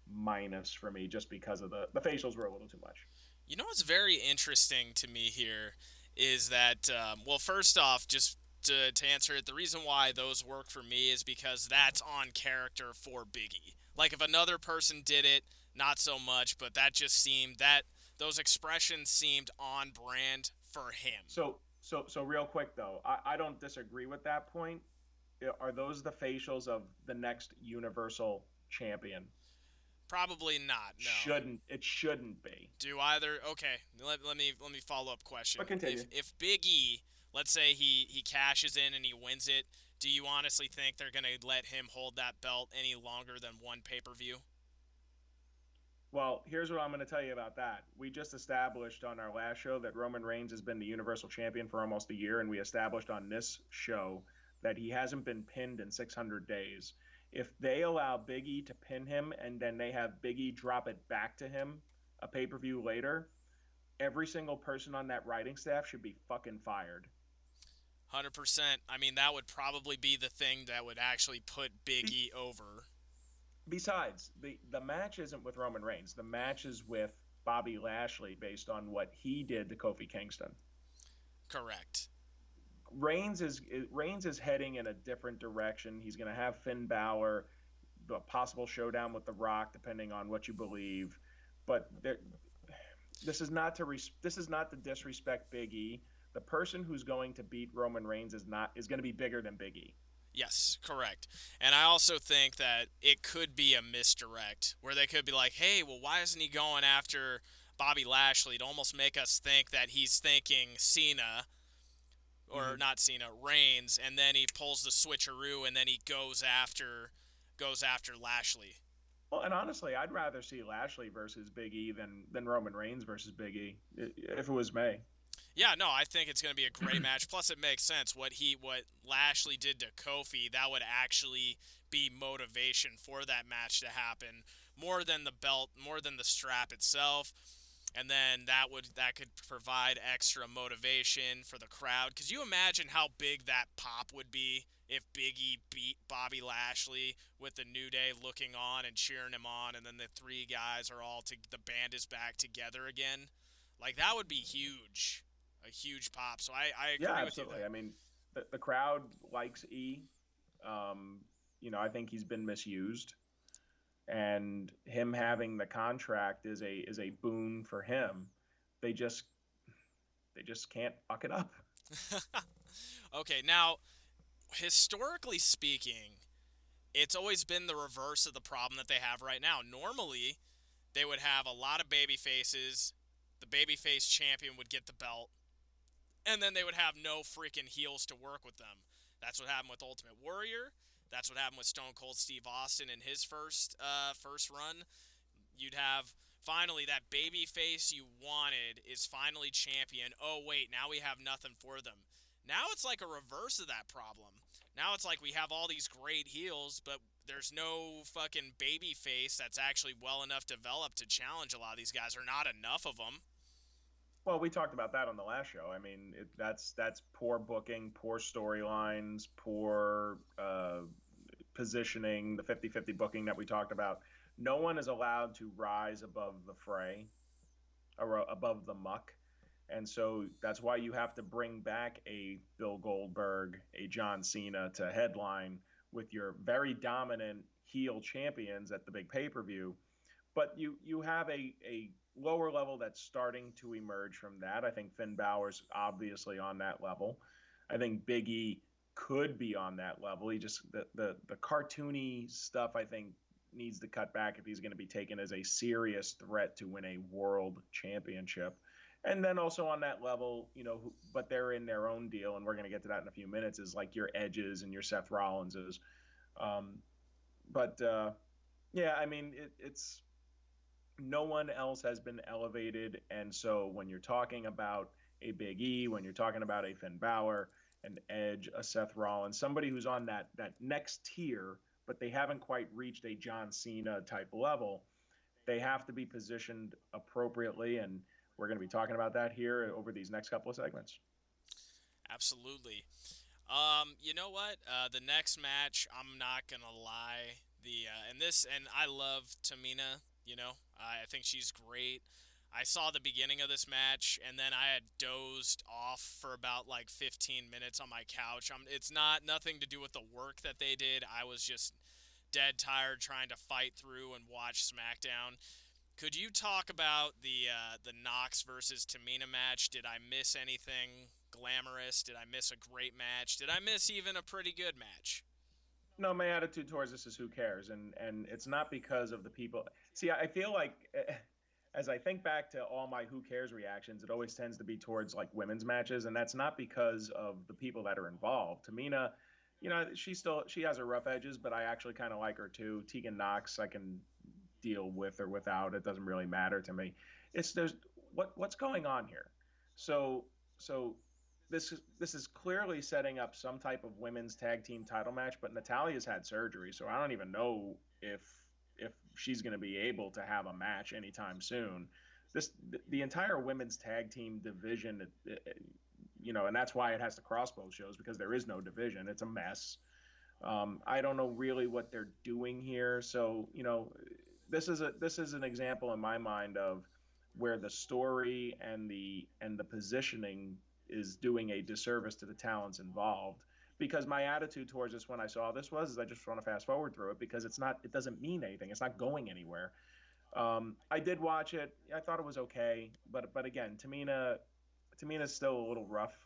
minus for me just because of the facials were a little too much. You know what's very interesting to me here is that, well, first off, just to answer it, the reason why those work for me is because that's on character for Biggie. Like, if another person did it, not so much, but that just seemed that those expressions seemed on brand for him. So real quick though, I don't disagree with that point. Are those the facials of the next Universal Champion? Probably not, no. Shouldn't be. Do either? Okay, let me follow up question. But continue. If Big E, let's say he cashes in and he wins it, do you honestly think they're gonna let him hold that belt any longer than one pay per view? Well, here's what I'm going to tell you about that. We just established on our last show that Roman Reigns has been the Universal Champion for almost a year, and we established on this show that he hasn't been pinned in 600 days. If they allow Big E to pin him and then they have Big E drop it back to him a pay per view later, every single person on that writing staff should be fucking fired. 100%. I mean, that would probably be the thing that would actually put Big Be- E over. Besides, the match isn't with Roman Reigns. The match is with Bobby Lashley based on what he did to Kofi Kingston. Correct. Reigns is heading in a different direction. He's going to have Finn Balor, a possible showdown with The Rock, depending on what you believe. But this is not to disrespect Big E. The person who's going to beat Roman Reigns is going to be bigger than Big E. Yes, correct. And I also think that it could be a misdirect where they could be like, hey, well, why isn't he going after Bobby Lashley to almost make us think that he's thinking Cena or Mm-hmm. not Cena, Reigns, and then he pulls the switcheroo and then he goes after Lashley. Well, and honestly, I'd rather see Lashley versus Big E than Roman Reigns versus Big E, if it was me. Yeah, no, I think it's going to be a great match. Plus, it makes sense what Lashley did to Kofi. That would actually be motivation for that match to happen more than the belt, more than the strap itself. And then that could provide extra motivation for the crowd. Cause you imagine how big that pop would be if Big E beat Bobby Lashley with the New Day looking on and cheering him on, and then the three guys are the band is back together again. Like, that would be huge, a huge pop. So I Yeah, agree with you absolutely. there. I mean, the crowd likes E. Um, I think he's been misused, and him having the contract is a boon for him. They just they just can't fuck it up. Okay, now historically speaking, it's always been the reverse of the problem that they have right now. Normally, they would have a lot of baby faces. The babyface champion would get the belt, and then they would have no freaking heels to work with them. That's what happened with Ultimate Warrior. That's what happened with Stone Cold Steve Austin in his first run. You'd have finally that baby face you wanted is finally champion. Oh wait, now we have nothing for them. Now it's like a reverse of that problem. Now it's like we have all these great heels, but there's no fucking baby face that's actually well enough developed to challenge a lot of these guys, or not enough of them. Well, we talked about that on the last show. I mean, that's poor booking, poor storylines, poor positioning, the 50-50 booking that we talked about. No one is allowed to rise above the fray or above the muck. And so that's why you have to bring back a Bill Goldberg, a John Cena to headline with your very dominant heel champions at the big pay-per-view. But you have a lower level that's starting to emerge from that. I think Finn Balor's obviously on that level. I think Big E could be on that level. He just the cartoony stuff I think needs to cut back if he's going to be taken as a serious threat to win a world championship. And then also on that level, but they're in their own deal, and we're going to get to that in a few minutes, is like your Edges and your Seth Rollinses. Um, but yeah, I mean, it's no one else has been elevated. And so when you're talking about a Big E, when you're talking about a Finn Balor, an Edge, a Seth Rollins, somebody who's on that next tier, but they haven't quite reached a John Cena type level, they have to be positioned appropriately. And we're going to be talking about that here over these next couple of segments. Absolutely. You know what? The next match, I'm not gonna lie. And I love Tamina. I think she's great. I saw the beginning of this match, and then I had dozed off for about like 15 minutes on my couch. It's not nothing to do with the work that they did. I was just dead tired trying to fight through and watch SmackDown. Could you talk about the Knox versus Tamina match? Did I miss anything glamorous? Did I miss a great match? Did I miss even a pretty good match? No, my attitude towards this is who cares, and it's not because of the people. See, I feel like as I think back to all my who cares reactions, it always tends to be towards like women's matches, and that's not because of the people that are involved. Tamina, she has her rough edges, but I actually kind of like her too. Tegan Knox, I can deal with or without. It doesn't really matter to me. There's what's going on here. So this is clearly setting up some type of women's tag team title match, but Natalia's had surgery, so I don't even know if she's going to be able to have a match anytime soon. The entire women's tag team division, and that's why it has to cross both shows, because there is no division. It's a mess. I don't know really what they're doing here. So this is an example in my mind of where the story and the positioning is doing a disservice to the talents involved. Because my attitude towards this when I saw this was, is I just want to fast forward through it, because it doesn't mean anything. It's not going anywhere. I did watch it. I thought it was okay, but again, Tamina's still a little rough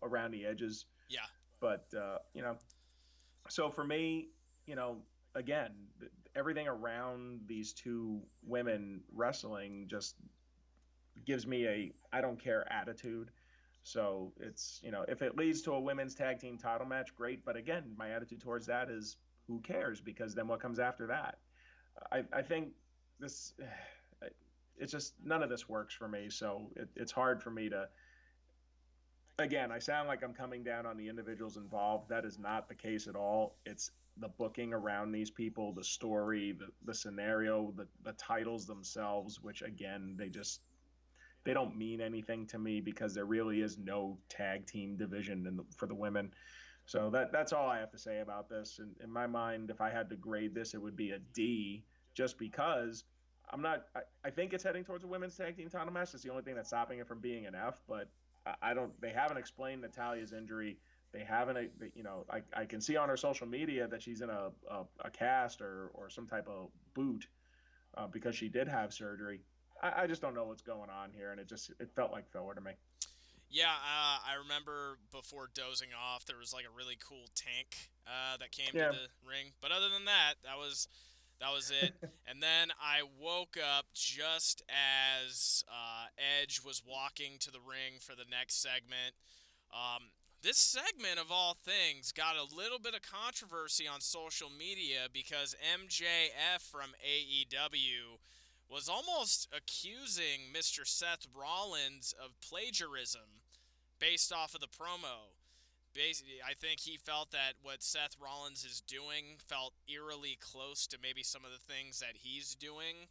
around the edges. Yeah. But so for me, again, everything around these two women wrestling just gives me a I don't care attitude. So it's, if it leads to a women's tag team title match, great. But again, my attitude towards that is who cares? Because then what comes after that? I think this, it's just none of this works for me. So it's hard for me to, again, I sound like I'm coming down on the individuals involved. That is not the case at all. It's the booking around these people, the story, the scenario, the titles themselves, which again, they don't mean anything to me, because there really is no tag team division for the women. So that's all I have to say about this. In my mind, if I had to grade this, it would be a D, just because I'm not. I think it's heading towards a women's tag team title match. That's the only thing that's stopping it from being an F. But I don't. They haven't explained Natalia's injury. They haven't. I can see on her social media that she's in a cast or some type of boot, because she did have surgery. I just don't know what's going on here, and it felt like filler to me. Yeah, I remember before dozing off, there was like a really cool tank that came to Yeah. the ring. But other than that, that was it. And then I woke up just as Edge was walking to the ring for the next segment. This segment, of all things, got a little bit of controversy on social media because MJF from AEW was almost accusing Mr. Seth Rollins of plagiarism based off of the promo. basically, I think he felt that what Seth Rollins is doing felt eerily close to maybe some of the things that he's doing.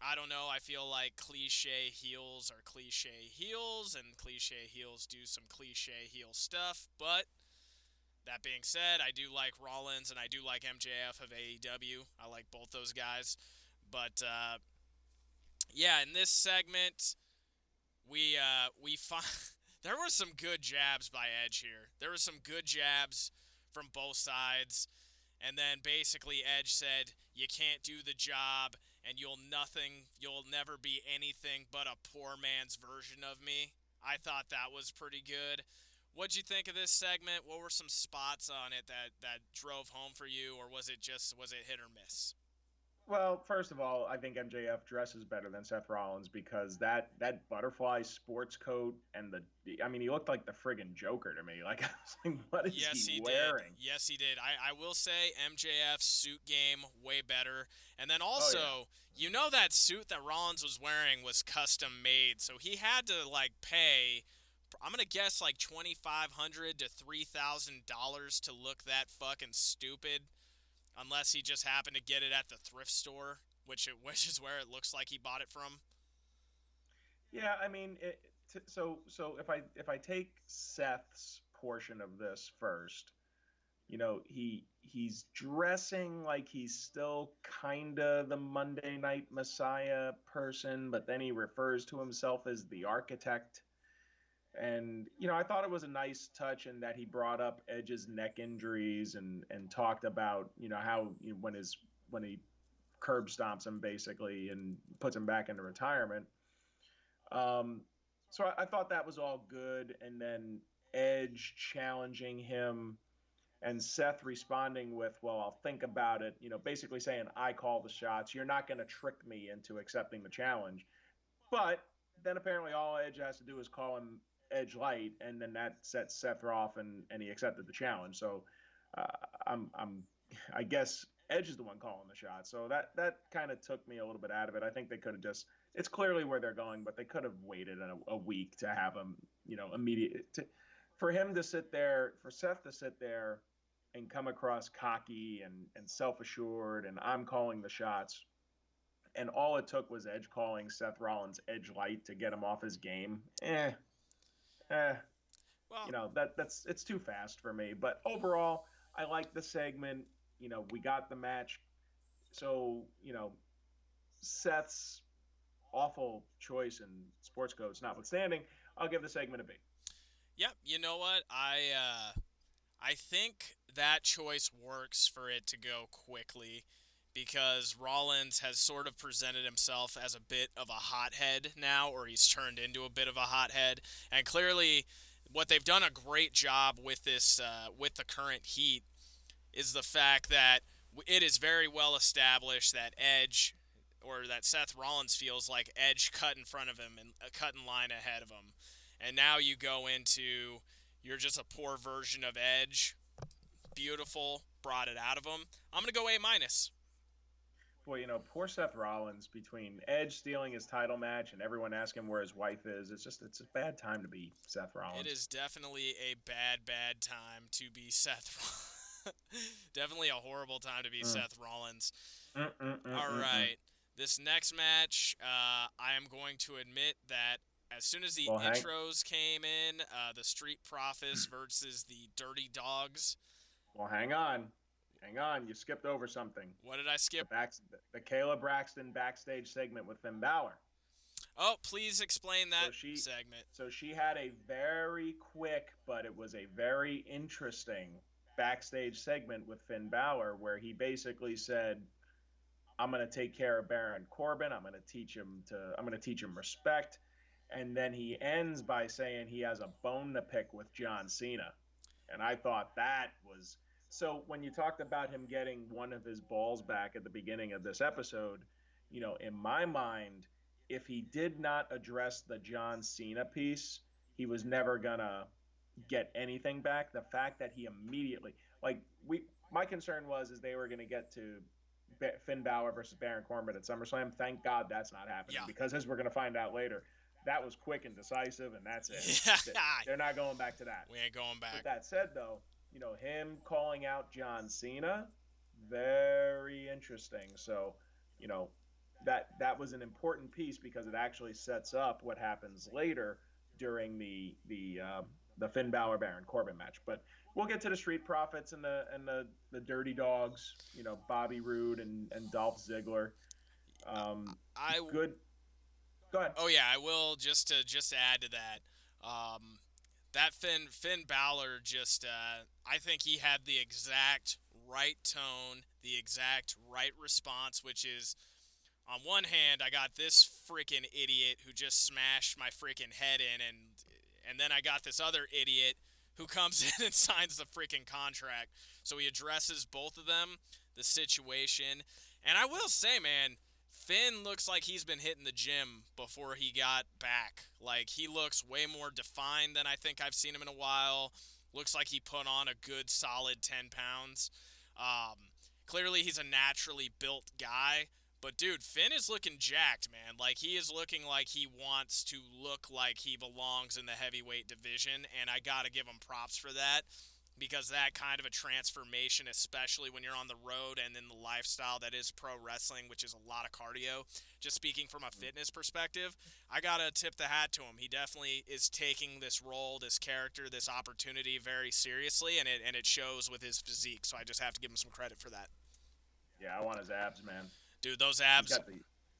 I don't know. I feel like cliche heels are cliche heels, and cliche heels do some cliche heel stuff. But that being said, I do like Rollins and I do like MJF of AEW. I like both those guys. But yeah, in this segment, we find there were some good jabs by Edge here. There were some good jabs from both sides, and then basically Edge said, "You can't do the job, and you'll never be anything but a poor man's version of me." I thought that was pretty good. What'd you think of this segment? What were some spots on it that drove home for you, or was it hit or miss? Well, first of all, I think MJF dresses better than Seth Rollins because that butterfly sports coat and I mean, he looked like the friggin' Joker to me. Like I was like, what is he Yes, he did. wearing? Yes, he did. I will say MJF's suit game way better. And then Oh yeah. also, you know that suit that Rollins was wearing was custom made, so he had to like pay. I'm gonna guess like $2,500 to $3,000 to look that fucking stupid, unless he just happened to get it at the thrift store, which is where it looks like he bought it from. Yeah, I mean, so if I take Seth's portion of this first, he's dressing like he's still kind of the Monday Night Messiah person, but then he refers to himself as the architect. And I thought it was a nice touch in that he brought up Edge's neck injuries and talked about how when he curb stomps him basically and puts him back into retirement. Um, so I thought that was all good, and then Edge challenging him and Seth responding with, "Well, I'll think about it," basically saying, "I call the shots. You're not going to trick me into accepting the challenge." But then apparently all Edge has to do is call him Edge Light, and then that sets Seth off, and he accepted the challenge. So uh, I'm I guess Edge is the one calling the shot. So that kind of took me a little bit out of it. I think they could have just. It's clearly where they're going, but they could have waited a week to have him, immediate for him to sit there, for Seth to sit there and come across cocky and self assured, and I'm calling the shots, and all it took was Edge calling Seth Rollins Edge Light to get him off his game. Eh, Well, that's it's too fast for me. But overall, I like the segment. We got the match. So Seth's awful choice in sports codes notwithstanding, I'll give the segment a B. yep. You know what? I think that choice works for it to go quickly because Rollins has sort of presented himself as a bit of a hothead now, or he's turned into a bit of a hothead. And clearly, what they've done a great job with this, with the current heat, is the fact that it is very well established that Edge, or that Seth Rollins feels like Edge cut in front of him and cut in line ahead of him. And now you go into you're just a poor version of Edge. Beautiful, brought it out of him. I'm gonna go A minus. Boy, poor Seth Rollins between Edge stealing his title match and everyone asking where his wife is. It's a bad time to be Seth It Rollins. is definitely a bad time to be Seth. Definitely a horrible time to be Mm. Seth Rollins. Mm, mm, mm, All mm, mm. right, this next match, I am going to admit that as soon as the Well, Hank, intros came in, the Street Profits versus the Dirty Dogs. well, hang on. You skipped over something. What did I The skip? back, the Kayla Braxton backstage segment with Finn Balor. Oh, please explain that So she, segment. so she had a very quick, but it was a very interesting backstage segment with Finn Balor where he basically said, "I'm going to take care of Baron Corbin. I'm going to teach him respect." And then he ends by saying he has a bone to pick with John Cena. And I thought that was so when you talked about him getting one of his balls back at the beginning of this episode, in my mind, if he did not address the John Cena piece, he was never gonna get anything back. The fact that he immediately, like, my concern was is they were gonna get to Finn Balor versus Baron Corbin at SummerSlam. Thank God that's not happening Yeah, because as we're gonna find out later, that was quick and decisive, and that's it. Yeah, They're not going back to that. we ain't going With back. that said, though, him calling out John Cena, very interesting. So, you know, that was an important piece because it actually sets up what happens later during the Finn Balor Baron Corbin match. But we'll get to the Street Profits and the Dirty Dogs. Bobby Roode and Dolph Ziggler. I Good. Go ahead. Oh yeah, I will just to add to that. That Finn Balor just I think he had the exact right tone, the exact right response, which is on one hand I got this freaking idiot who just smashed my freaking head in, and then I got this other idiot who comes in and signs the freaking contract. So he addresses both of them, the situation, and I will say, man, Finn looks like he's been hitting the gym before he got back. Like, he looks way more defined than I think I've seen him in a while. Looks like he put on a good solid 10 pounds. Um, Clearly, he's a naturally built guy. But, dude, Finn is looking jacked, man. Like, he is looking like he wants to look like he belongs in the heavyweight division. And I got to give him props for that, because that kind of a transformation, especially when you're on the road and in the lifestyle that is pro wrestling, which is a lot of cardio, just speaking from a fitness perspective, I gotta tip the hat to him. He definitely is taking this role, this character, this opportunity very seriously, and it shows with his physique. So I just have to give him some credit for that. Yeah, I want his abs, man. Dude, those He's abs, got the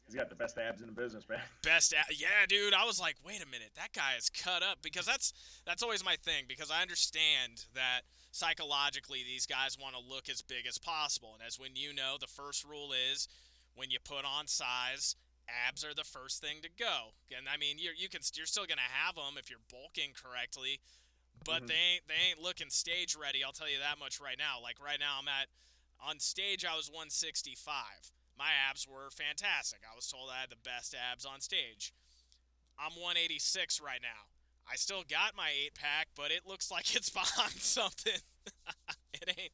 he's got the best abs in the business, man. yeah, dude. I was like, wait a minute, that guy is cut up, because that's always my thing, because I understand that psychologically these guys want to look as big as possible, and as when the first rule is when you put on size, abs are the first thing to go. And I mean, you're still gonna have them if you're bulking correctly, but Mm-hmm. they ain't looking stage ready. I'll tell you that much right now. Like right now, on stage I was 165. My abs were fantastic. I was told I had the best abs on stage. I'm 186 right now. I still got my 8 pack, but it looks like it's behind something. it ain't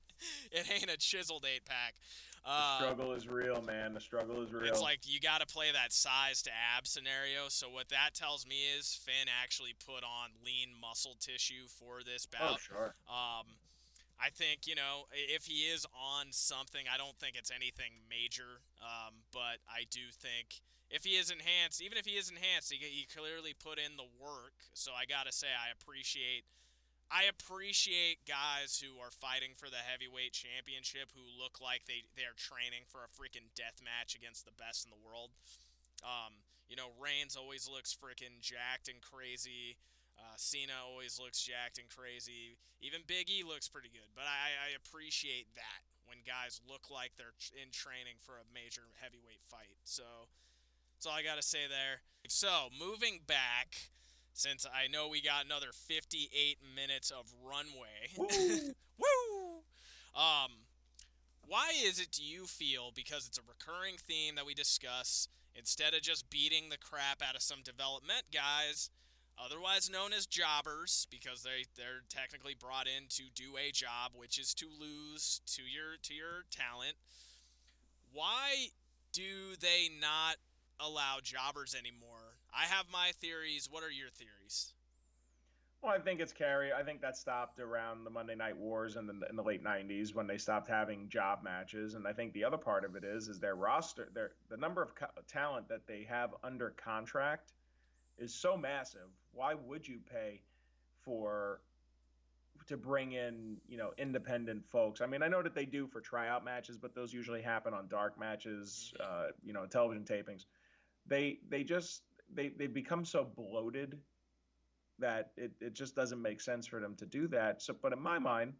it ain't a chiseled 8 pack. The Uh, struggle is real, man. The struggle is it's real. like you got to play that size to ab scenario. So what that tells me is Finn actually put on lean muscle tissue for this Oh, bout. sure. Um, I think, if he is on something, I don't think it's anything major. But I do think if he is enhanced, even if he is enhanced, he clearly put in the work. So I gotta say, I appreciate guys who are fighting for the heavyweight championship who look like they're training for a freaking death match against the best in the world. Reigns always looks freaking jacked and crazy. Cena always looks jacked and crazy. Even Big E looks pretty good. But I appreciate that when guys look like they're in training for a major heavyweight fight. So that's all I got to say there. So moving back, since I know we got another 58 minutes of runway. Woo! Woo! Um, why is it, do you feel, because it's a recurring theme that we discuss, instead of just beating the crap out of some development guys, otherwise known as jobbers, because they're technically brought in to do a job, which is to lose to your talent, why do they not allow jobbers anymore? I have my theories. What are your theories? Well, I think it's Carrie. I think that stopped around the Monday Night Wars in the late '90s when they stopped having job matches. And I think the other part of it is their roster, the number of talent that they have under contract is so massive. Why would you pay for to bring in independent folks? I mean, I know that they do for tryout matches, but those usually happen on dark matches, Mm-hmm. television tapings. They just they become so bloated that it just doesn't make sense for them to do that. So, but in my mind,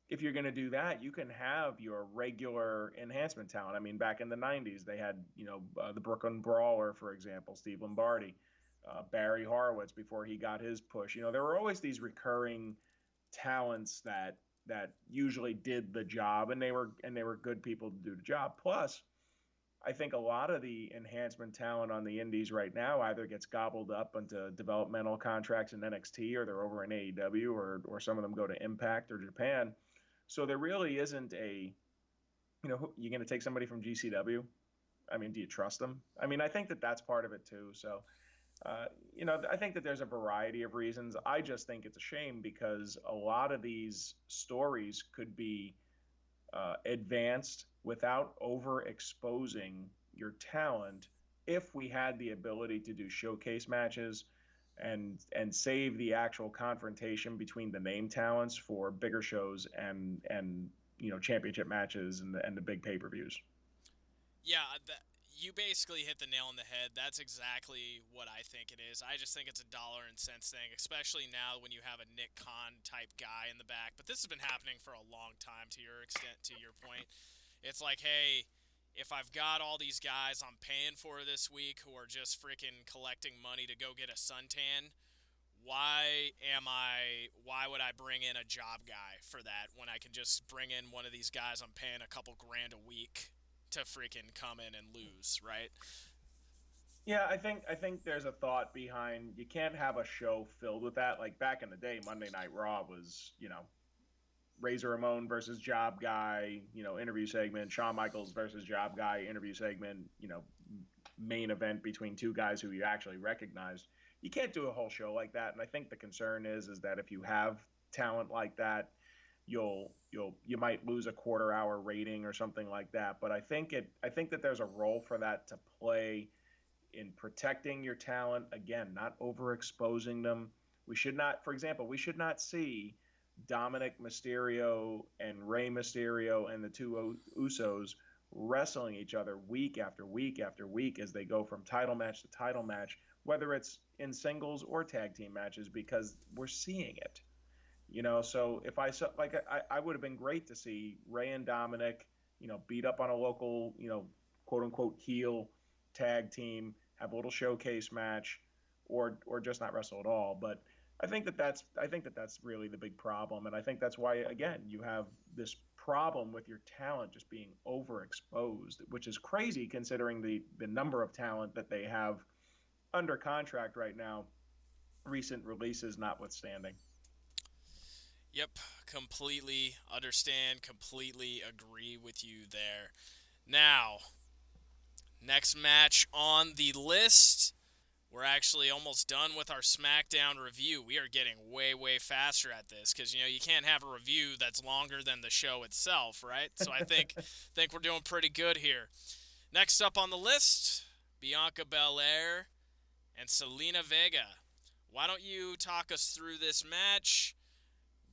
if you're going to do that, you can have your regular enhancement talent. I mean, back in the '90s, they had the Brooklyn Brawler, for example, Steve Lombardi, Barry Horowitz before he got his push. There were always these recurring talents that usually did the job, and they were good people to do the job. Plus, I think a lot of the enhancement talent on the indies right now either gets gobbled up into developmental contracts in NXT, or they're over in AEW, or some of them go to Impact or Japan. So there really isn't you're going to take somebody from GCW. I mean, do you trust them? I mean, I think that that's part of it too. So Uh, I think that there's a variety of reasons. I just think it's a shame because a lot of these stories could be advanced without overexposing your talent if we had the ability to do showcase matches and save the actual confrontation between the name talents for bigger shows and championship matches and the big pay-per-views. Yeah, you basically hit the nail on the head. That's exactly what I think it is. I just think it's a dollar and cents thing, especially now when you have a Nick Khan type guy in the back. But this has been happening for a long time to your extent, to your point. It's like, hey, if I've got all these guys I'm paying for this week who are just freaking collecting money to go get a suntan, why would I bring in a job guy for that when I can just bring in one of these guys I'm paying a couple grand a week to freaking come in and lose, right? Yeah, I think there's a thought behind you can't have a show filled with that. Like back in the day, Monday Night Raw was, Razor Ramon versus Job Guy, interview segment, Shawn Michaels versus Job Guy, interview segment, main event between two guys who you actually recognized. You can't do a whole show like that. And I think the concern is that if you have talent like that, you might lose a quarter hour rating or something like that. But I think that there's a role for that to play in protecting your talent, again, not overexposing them. We should not, for example, we should not see Dominic Mysterio and Rey Mysterio and the two Usos wrestling each other week after week after week as they go from title match to title match, whether it's in singles or tag team matches, because we're seeing it. So if I saw, like, I would have been great to see Ray and Dominic, beat up on a local, quote unquote heel tag team, have a little showcase match, or just not wrestle at all. But I think that that's really the big problem, and I think that's why again you have this problem with your talent just being overexposed, which is crazy considering the number of talent that they have under contract right now, recent releases notwithstanding. Yep, completely understand, completely agree with you there. Now, next match on the list. We're actually almost done with our SmackDown review. We are getting way, way faster at this because you can't have a review that's longer than the show itself, right? So I think we're doing pretty good here. Next up on the list, Bianca Belair and Selena Vega. Why don't you talk us through this match?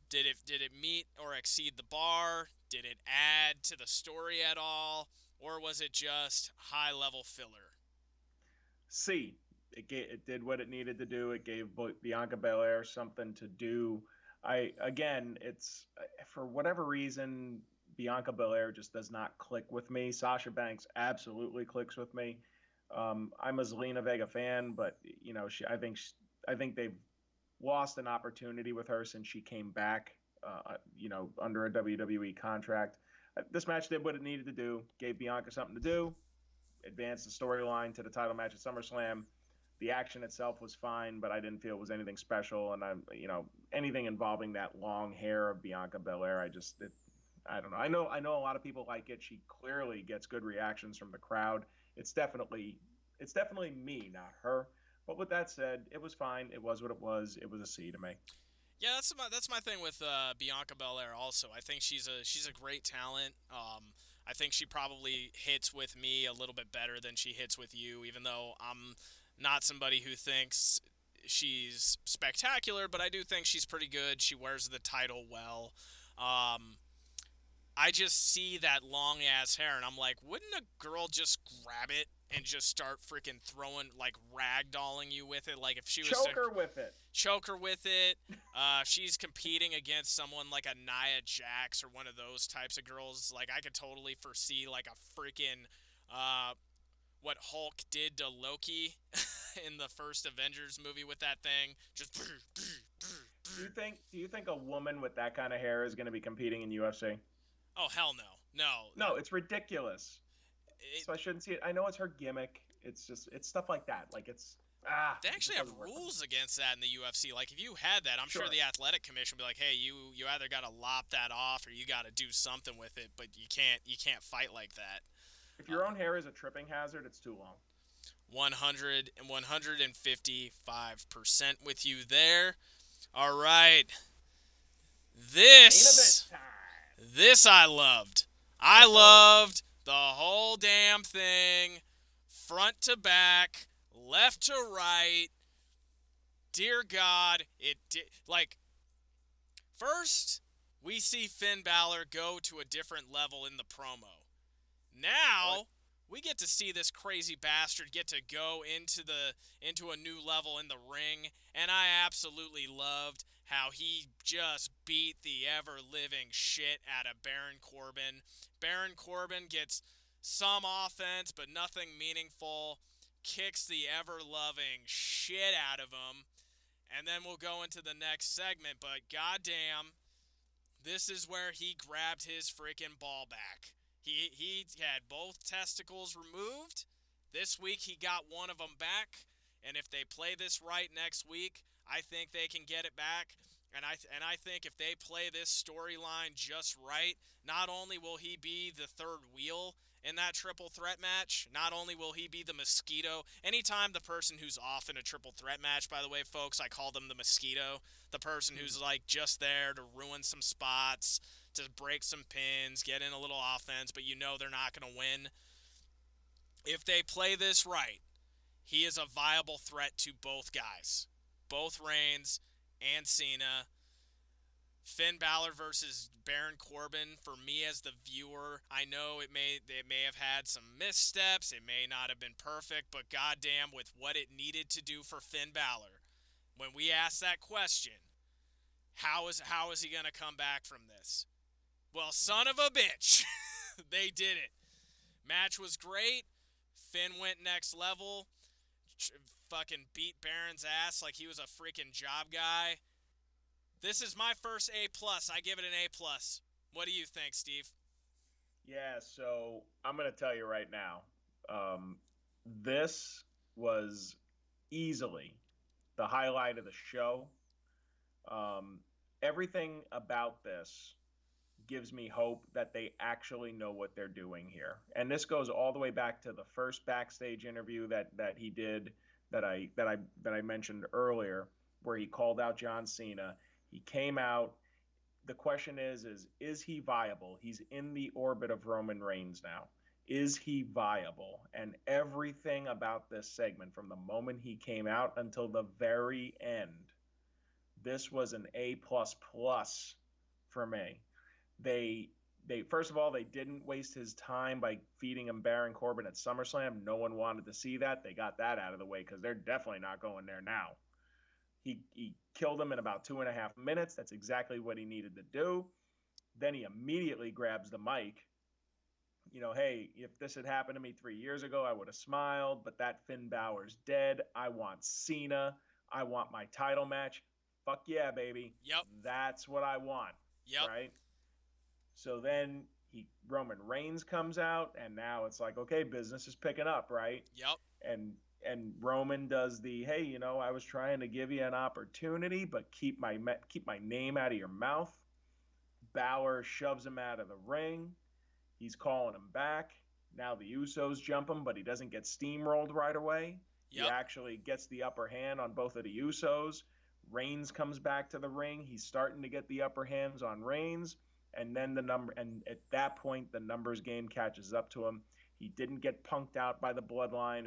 Did it meet or exceed the bar? Did it add to the story at all? Or was it just high level filler? C. It did what it needed to do. It gave Bianca Belair something to do. It's for whatever reason Bianca Belair just does not click with me. Sasha Banks absolutely clicks with me. I'm a Zelina Vega fan, but I think they've lost an opportunity with her since she came back. Under a WWE contract. This match did what it needed to do. Gave Bianca something to do. Advanced the storyline to the title match at SummerSlam. The action itself was fine, but I didn't feel it was anything special. And anything involving that long hair of Bianca Belair, I don't know. I know a lot of people like it. She clearly gets good reactions from the crowd. It's definitely me, not her. But with that said, it was fine. It was what it was. It was a C to me. Yeah, that's my thing with Bianca Belair. Also, I think she's a great talent. I think she probably hits with me a little bit better than she hits with you, even though I'm not somebody who thinks she's spectacular, but I do think she's pretty good. She wears the title well. Um, I just see that long ass hair, and I'm like, wouldn't a girl just grab it and just start freaking throwing like ragdolling you with it? Like if she was to Choker with it. choke her with it. She's competing against someone like a Nia Jax or one of those types of girls. Like I could totally foresee like a freaking what Hulk did to Loki in the first Avengers movie with that thing. Just Do you think a woman with that kind of hair is going to be competing in UFC? oh hell no, no. No, it's ridiculous. It, So I shouldn't see it. I know it's her gimmick. It's stuff like that. Like they it just actually have doesn't work for me. rules against that in the UFC. Like if you had that, I'm sure Sure. the athletic commission would be like, "Hey, you either got to lop that off or you got to do something with it, but you can't fight like that." If Uh, your own hair is a tripping hazard, it's too long. 100 and 155% with you there. All right. Main event This time. this I loved. I Oh, loved the whole damn thing, front to back, left to right. Dear God, it did like first we see Finn Balor go to a different level in the promo. what? Now we get to see this crazy bastard get to go into a new level in the ring, and I absolutely loved how he just beat the ever living shit out of Baron Corbin. Baron Corbin gets some offense but nothing meaningful, kicks the ever loving shit out of him, and then we'll go into the next segment, but goddamn, this is where he grabbed his freaking ball back. He had both testicles removed. This week he got one of them back, and if they play this right next week, I think they can get it back. And I think if they play this storyline just right, not only will he be the third wheel in that triple threat match, not only will he be the mosquito. Anytime the person who's off in a triple threat match, by the way, folks, I call them the mosquito. The person Hmm. who's like just there to ruin some spots, to break some pins, get in a little offense, but you know they're not going to win. If they play this right, he is a viable threat to both guys, both Reigns and Cena. Finn Balor versus Baron Corbin, for me as the viewer, I know it may have had some missteps, it may not have been perfect, but goddamn, with what it needed to do for Finn Balor, when we asked that question, how is he gonna come back from this? Well, son of a bitch, they did it. Match was great. Finn went next level. Fucking beat Baron's ass like he was a freaking job guy. This is my first A plus. I give it an A plus. What do you think, Steve? Yeah, so I'm going to tell you right now. Um, this was easily the highlight of the show. Um, Everything about this gives me hope that they actually know what they're doing here. And this goes all the way back to the first backstage interview that he did that I mentioned earlier, where he called out John Cena. He came out. The question is he viable? He's in the orbit of Roman Reigns now. Is he viable? And everything about this segment, from the moment he came out until the very end, this was an A plus plus for me. They they first of all, they didn't waste his time by feeding him Baron Corbin at SummerSlam. No one wanted to see that. They got that out of the way because they're definitely not going there now. He killed him in about 2.5 minutes. That's exactly what he needed to do. Then he immediately grabs the mic. Hey, if this had happened to me 3 years ago, I would have smiled, but that Finn Balor's dead. I want Cena. I want my title match. Fuck yeah, baby. Yep. That's what I want, Yep. right? So then Roman Reigns comes out, and now it's like, okay, business is picking up, right? Yep. And Roman does the, hey, I was trying to give you an opportunity, but keep my name out of your mouth. Balor shoves him out of the ring. He's calling him back. Now the Usos jump him, but he doesn't get steamrolled right away. He Yep. actually gets the upper hand on both of the Usos. Reigns comes back to the ring. He's starting to get the upper hands on Reigns, and then at that point the numbers game catches up to him. He didn't get punked out by the bloodline.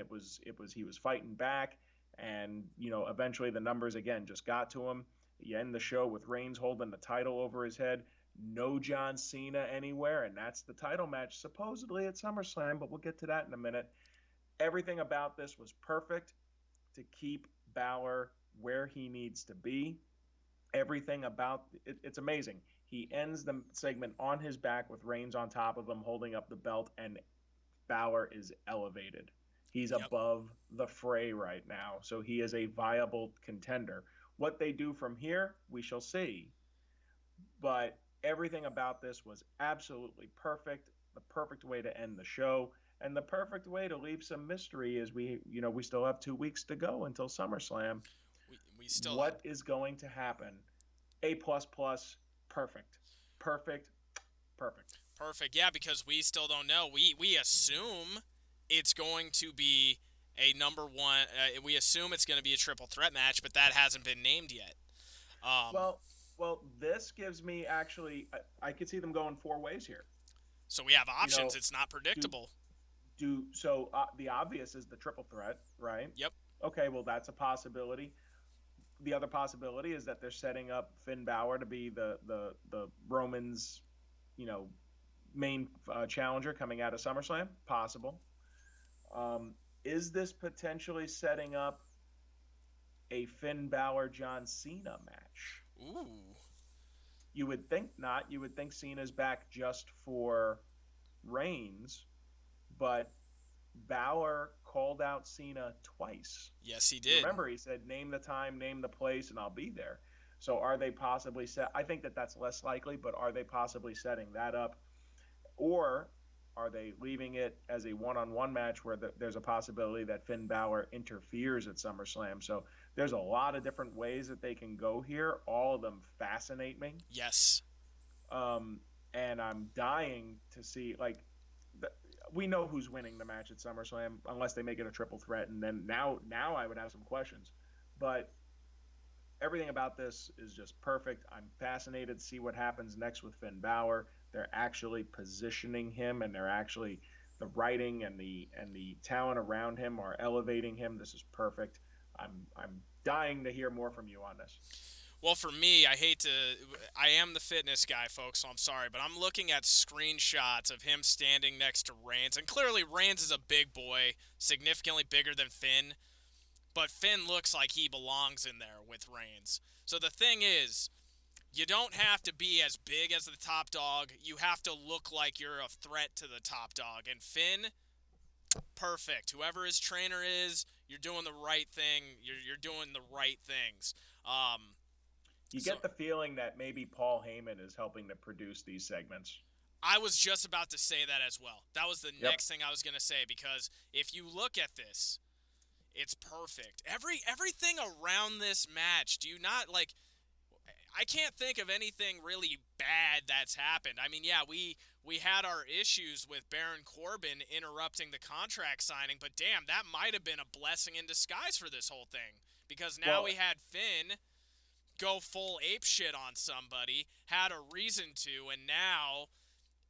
He was fighting back, and eventually the numbers again just got to him. You end the show with Reigns holding the title over his head. No John Cena anywhere, and that's the title match supposedly at SummerSlam, but we'll get to that in a minute. Everything about this was perfect to keep Balor where he needs to be. Everything about it's amazing. He ends the segment on his back with Reigns on top of him holding up the belt, and Balor is elevated. He's Yep. above the fray right now, so he is a viable contender. What they do from here, we shall see. But everything about this was absolutely perfect. The perfect way to end the show, and the perfect way to leave some mystery as we still have 2 weeks to go until SummerSlam. We still What is going to happen? A plus plus, perfect, perfect, perfect. perfect. Yeah, because we still don't know. We assume it's going to be a number one. We assume it's going to be a triple threat match, but that hasn't been named yet. Um, Well, this gives me actually. I could see them going four ways here. so we have You options. know, It's not do predictable. the obvious is the triple threat, right? Yep. Okay, well that's a possibility. The other possibility is that they're setting up Finn Balor to be the Romans, you know, main challenger coming out of SummerSlam. Possible. Um, is this potentially setting up a Finn Balor John Cena match? Ooh. You would think not. You would think Cena's back just for Reigns, but Balor called out Cena twice. Yes, he You did. remember he said, "Name the time, name the place, and I'll be there." So are they possibly set? I think that that's less likely, but are they possibly setting that up, or are they leaving it as a one-on-one match where there's a possibility that Finn Balor interferes at SummerSlam? So there's a lot of different ways that they can go here. All of them fascinate me. Yes. Um, and I'm dying to see the, we know who's winning the match at SummerSlam unless they make it a triple threat, and then now I would have some questions, but everything about this is just perfect. I'm fascinated to see what happens next with Finn Balor. They're actually positioning him, and they're actually the writing and the talent around him are elevating him. This is perfect. I'm dying to hear more from you on this. Well, for me, I hate to. I am the fitness guy, folks, so I'm sorry, but I'm looking at screenshots of him standing next to Reigns, and clearly Reigns is a big boy, significantly bigger than Finn, but Finn looks like he belongs in there with Reigns. So the thing is, you don't have to be as big as the top dog. You have to look like you're a threat to the top dog. And Finn, perfect. Whoever his trainer is, you're doing the right thing. You're doing the right things. Um, You so get the feeling that maybe Paul Heyman is helping to produce these segments. I was just about to say that as well. That was the Yep. next thing I was gonna say because if you look at this, it's perfect. Everything around this match. Do you not like? I can't think of anything really bad that's happened. I mean, yeah, we had our issues with Baron Corbin interrupting the contract signing, but damn, that might have been a blessing in disguise for this whole thing because now Well, we had Finn go full ape shit on somebody, had a reason to, and now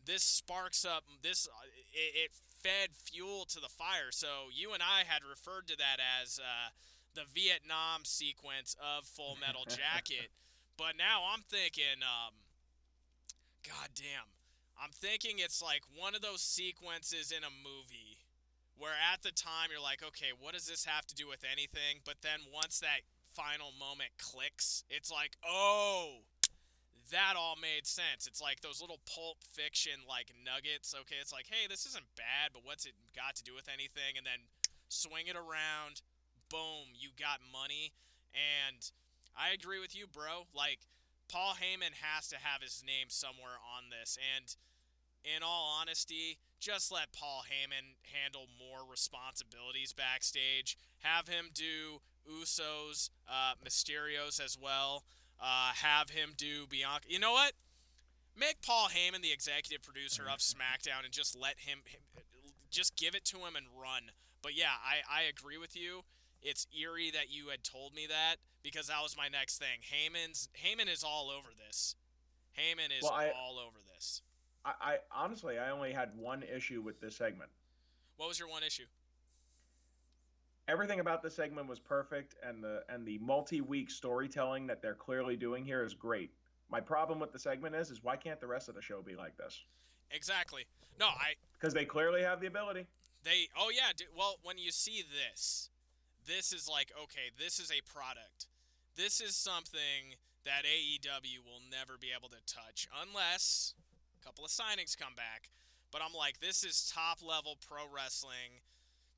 this sparks up this. It fed fuel to the fire. So you and I had referred to that as the Vietnam sequence of Full Metal Jacket. But now I'm thinking, God damn. I'm thinking it's like one of those sequences in a movie where at the time you're like, okay, what does this have to do with anything? But then once that final moment clicks, it's like, oh, that all made sense. It's like those little Pulp Fiction like nuggets. Okay, it's like, hey, this isn't bad, but what's it got to do with anything? And then swing it around, boom, you got money. And I agree with you, bro. Like Paul Heyman has to have his name somewhere on this. And in all honesty, just let Paul Heyman handle more responsibilities backstage. Have him do Usos, Mysterios as well. Have him do Bianca. You know what? Make Paul Heyman the executive producer of SmackDown and just let him just give it to him and run. But yeah, I agree with you. It's eerie that you had told me that because that was my next thing. Heyman is all over this. Heyman is well, all over this. I honestly I only had one issue with this segment. What was your one issue? Everything about this segment was perfect, and the multi-week storytelling that they're clearly doing here is great. My problem with the segment is why can't the rest of the show be like this? Exactly. No, I Because they clearly have the ability. they oh yeah, well when you see this, this is like okay, this is a product. This is something that AEW will never be able to touch unless a couple of signings come back. But I'm like, this is top level pro wrestling,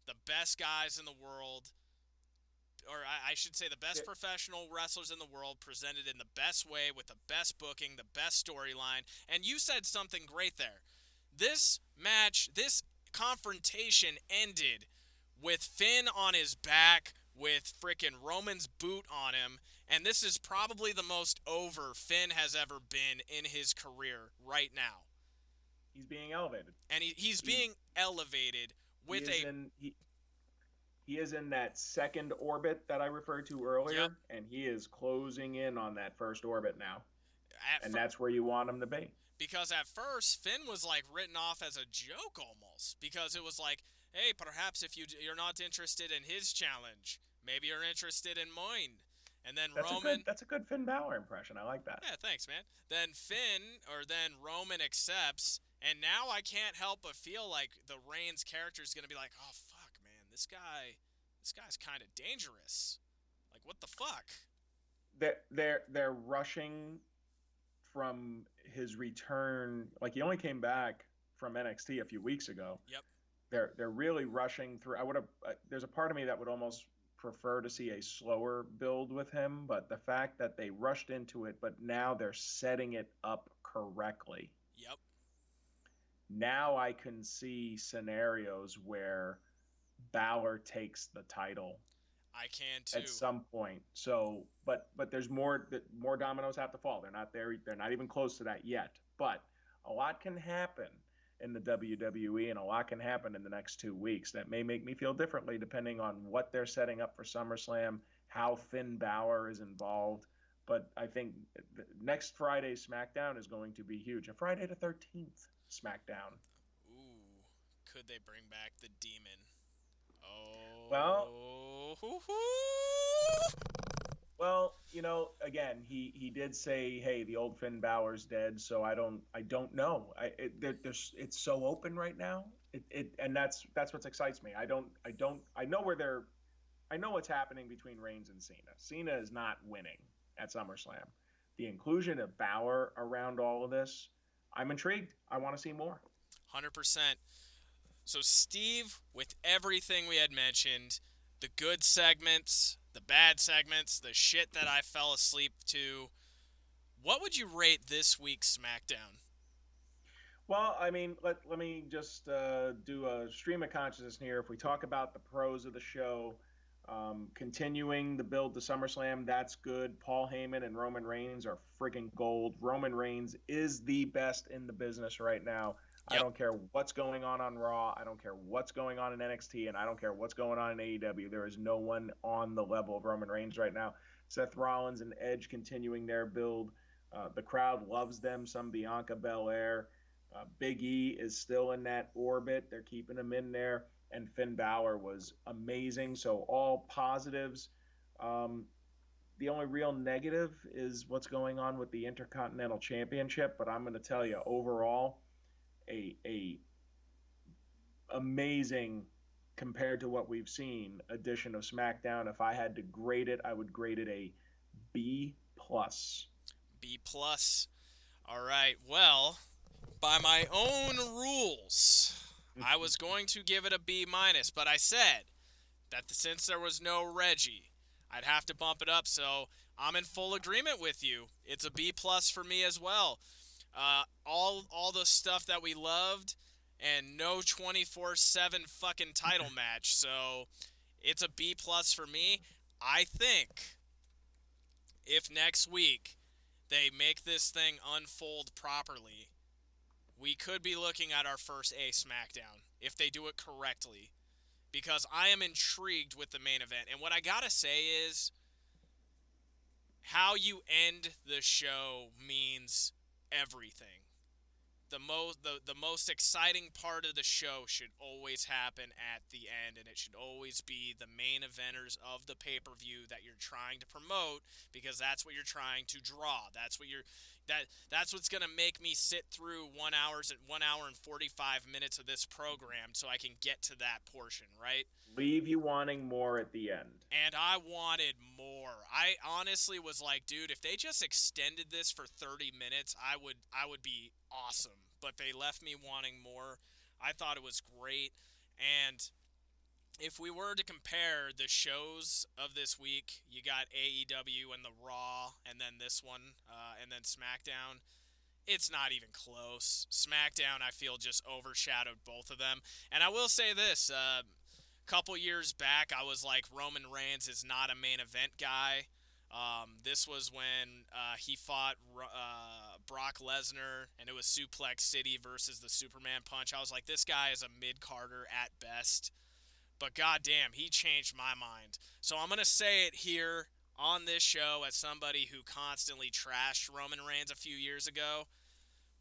the best guys in the world, or I should say the best professional wrestlers in the world presented in the best way with the best booking, the best storyline. And you said something great there. This match, this confrontation ended with Finn on his back with frickin' Roman's boot on him. And this is probably the most over Finn has ever been in his career right now. He's being elevated. And he's He's being elevated he with is a in he he is in that second orbit that I referred to Yep. earlier, and he is closing in on that first orbit now, At and fir- that's where you want him to be. because at first Finn was like written off as a joke almost because it was like, hey, perhaps if you're not interested in his challenge, maybe you're interested in mine. And then Roman, That's a good Finn Balor impression. I like that. yeah, thanks, man. Then Roman accepts, and now I can't help but feel like the Reigns character is gonna be like, oh fuck, man, this guy's kind of dangerous. Like, what the fuck? They're rushing from his return. Like he only came back from NXT a few weeks ago. Yep. They're really rushing through. I would have. There's a part of me that would almost prefer to see a slower build with him, but the fact that they rushed into it, but now they're setting it up correctly. Yep. Now I can see scenarios where Balor takes the title I can at too. some point. So, but there's more dominoes have to fall. They're not there. They're not even close to that yet. But a lot can happen in the WWE, and a lot can happen in the next 2 weeks that may make me feel differently depending on what they're setting up for SummerSlam, how Finn Balor is involved. But I think next Friday's SmackDown is going to be huge. A Friday the 13th SmackDown. Ooh, could they bring back the demon? Well, Oh, Well, again, he did say, "Hey, the old Finn Balor's dead," so I don't know. It's so open right now. And that's what excites me. I know I know what's happening between Reigns and Cena. Cena is not winning at SummerSlam. The inclusion of Balor around all of this, I'm intrigued. I want to see more. 100%. So, Steve, with everything we had mentioned, the good segments, the bad segments, the shit that I fell asleep to, what would you rate this week's SmackDown? Well, I mean, let me just do a stream of consciousness here. If we talk about the pros of the show, continuing the build to SummerSlam, that's good. Paul Heyman and Roman Reigns are friggin' gold. Roman Reigns is the best in the business right now. I Yep. don't care what's going on Raw. I don't care what's going on in NXT, and I don't care what's going on in AEW. There is no one on the level of Roman Reigns right now. Seth Rollins and Edge continuing their build. The crowd loves them. Some Bianca Belair. Big E is still in that orbit. They're keeping him in there. And Finn Balor was amazing. So all positives. Um, the only real negative is what's going on with the Intercontinental Championship. But I'm going to tell you, overall, a amazing compared to what we've seen edition of SmackDown. If I had to grade it, I would grade it a B plus. B plus. All right. Well, by my own rules, I was going to give it a B minus, but I said that since there was no Reggie, I'd have to bump it up. So I'm in full agreement with you. It's a B plus for me as well. All the stuff that we loved, and no 24/7 fucking title match. So it's a B plus for me. I think if next week they make this thing unfold properly, we could be looking at our first A SmackDown if they do it correctly. Because I am intrigued with the main event. And what I gotta say is, how you end the show means everything. The most exciting part of the show should always happen at the end, and it should always be the main eventers of the pay-per-view that you're trying to promote, because that's what you're trying to draw. That's what's gonna make me sit through 1 hour and 45 minutes of this program so I can get to that portion, right? Leave you wanting more at the end. And I wanted more. I honestly was like, dude, if they just extended this for 30 minutes, I would be awesome. But they left me wanting more. I thought it was great. And if we were to compare the shows of this week, you got AEW and the Raw, and then this one, and then SmackDown. It's not even close. SmackDown, I feel, just overshadowed both of them. And I will say this: couple years back, I was like, Roman Reigns is not a main event guy. This was when he fought Brock Lesnar, and it was Suplex City versus the Superman Punch. I was like, this guy is a mid-carder at best. but goddamn, he changed my mind. So I'm gonna say it here on this show as somebody who constantly trashed Roman Reigns a few years ago.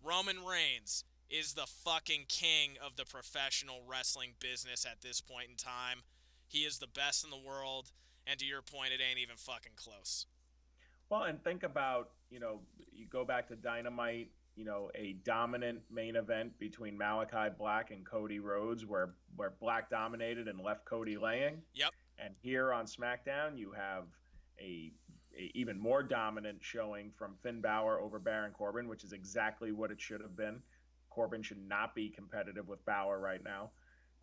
Roman Reigns is the fucking king of the professional wrestling business at this point in time. He is the best in the world, and to your point, it ain't even fucking close. Well, and think about, you go back to Dynamite, a dominant main event between Malachi Black and Cody Rhodes where Black dominated and left Cody laying. Yep. And here on SmackDown, you have a, a even more dominant showing from Finn Balor over Baron Corbin, which is exactly what it should have been. Corbin should not be competitive with Balor right now.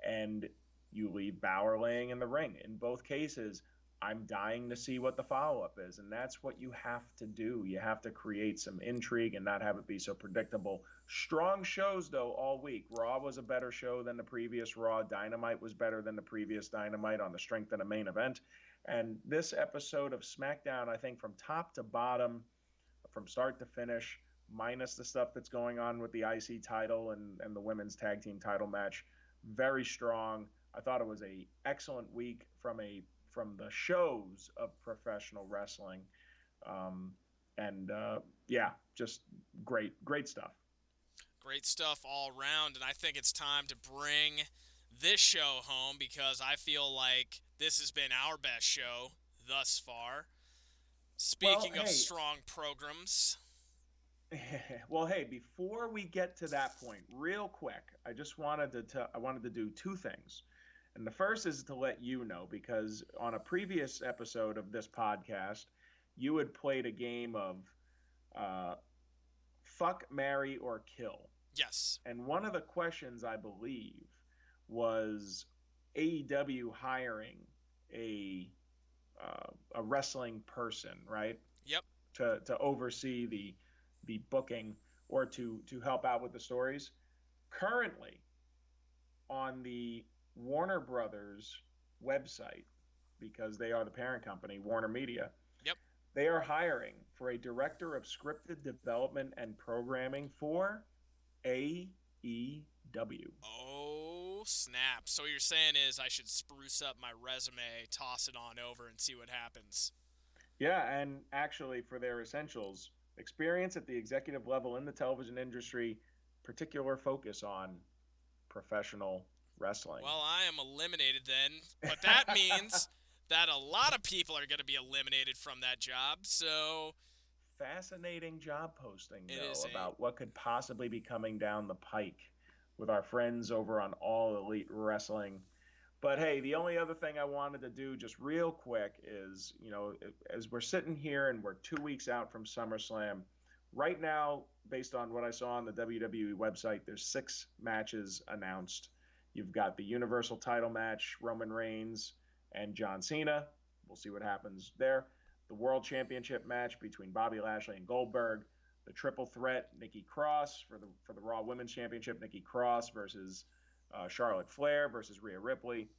And you leave Balor laying in the ring. In both cases, I'm dying to see what the follow up is. And that's what you have to do. You have to create some intrigue and not have it be so predictable. Strong shows, though, all week. Raw was a better show than the previous Raw. Dynamite was better than the previous Dynamite on the strength of the main event. And this episode of SmackDown, I think from top to bottom, from start to finish, minus the stuff that's going on with the IC title and the women's tag team title match, very strong. I thought it was a excellent week from the shows of professional wrestling, and yeah, just great stuff. Great stuff all around, and I think it's time to bring this show home because I feel like this has been our best show thus far. Well, Speaking of hey, strong programs, well, hey, before we get to that point, real quick, I wanted to do two things. And the first is to let you know, because on a previous episode of this podcast, you had played a game of uh, fuck, marry, or kill. yes, And one of the questions, I believe, was AEW hiring a a wrestling person, right, yep, to oversee the booking or to help out with the stories. Currently, on the Warner Brothers website, because they are the parent company, Warner Media, yep. they are hiring for a director of scripted development and programming for AEW. Oh, snap. So what you're saying is I should spruce up my resume, toss it on over, and see what happens. Yeah, and actually, for their essentials, experience at the executive level in the television industry, particular focus on professional wrestling. Well, I am eliminated then, but that means that a lot of people are going to be eliminated from that job, so Fascinating job posting, it though, is a. about what could possibly be coming down the pike with our friends over on All Elite Wrestling. But hey, the only other thing I wanted to do just real quick is, as we're sitting here and we're 2 weeks out from SummerSlam, right now, based on what I saw on the WWE website, there's 6 matches announced. You've got the Universal title match, Roman Reigns and John Cena. We'll see what happens there. The World Championship match between Bobby Lashley and Goldberg. The triple threat, Nikki Cross for the Raw Women's Championship, Nikki Cross versus Charlotte Flair versus Rhea Ripley.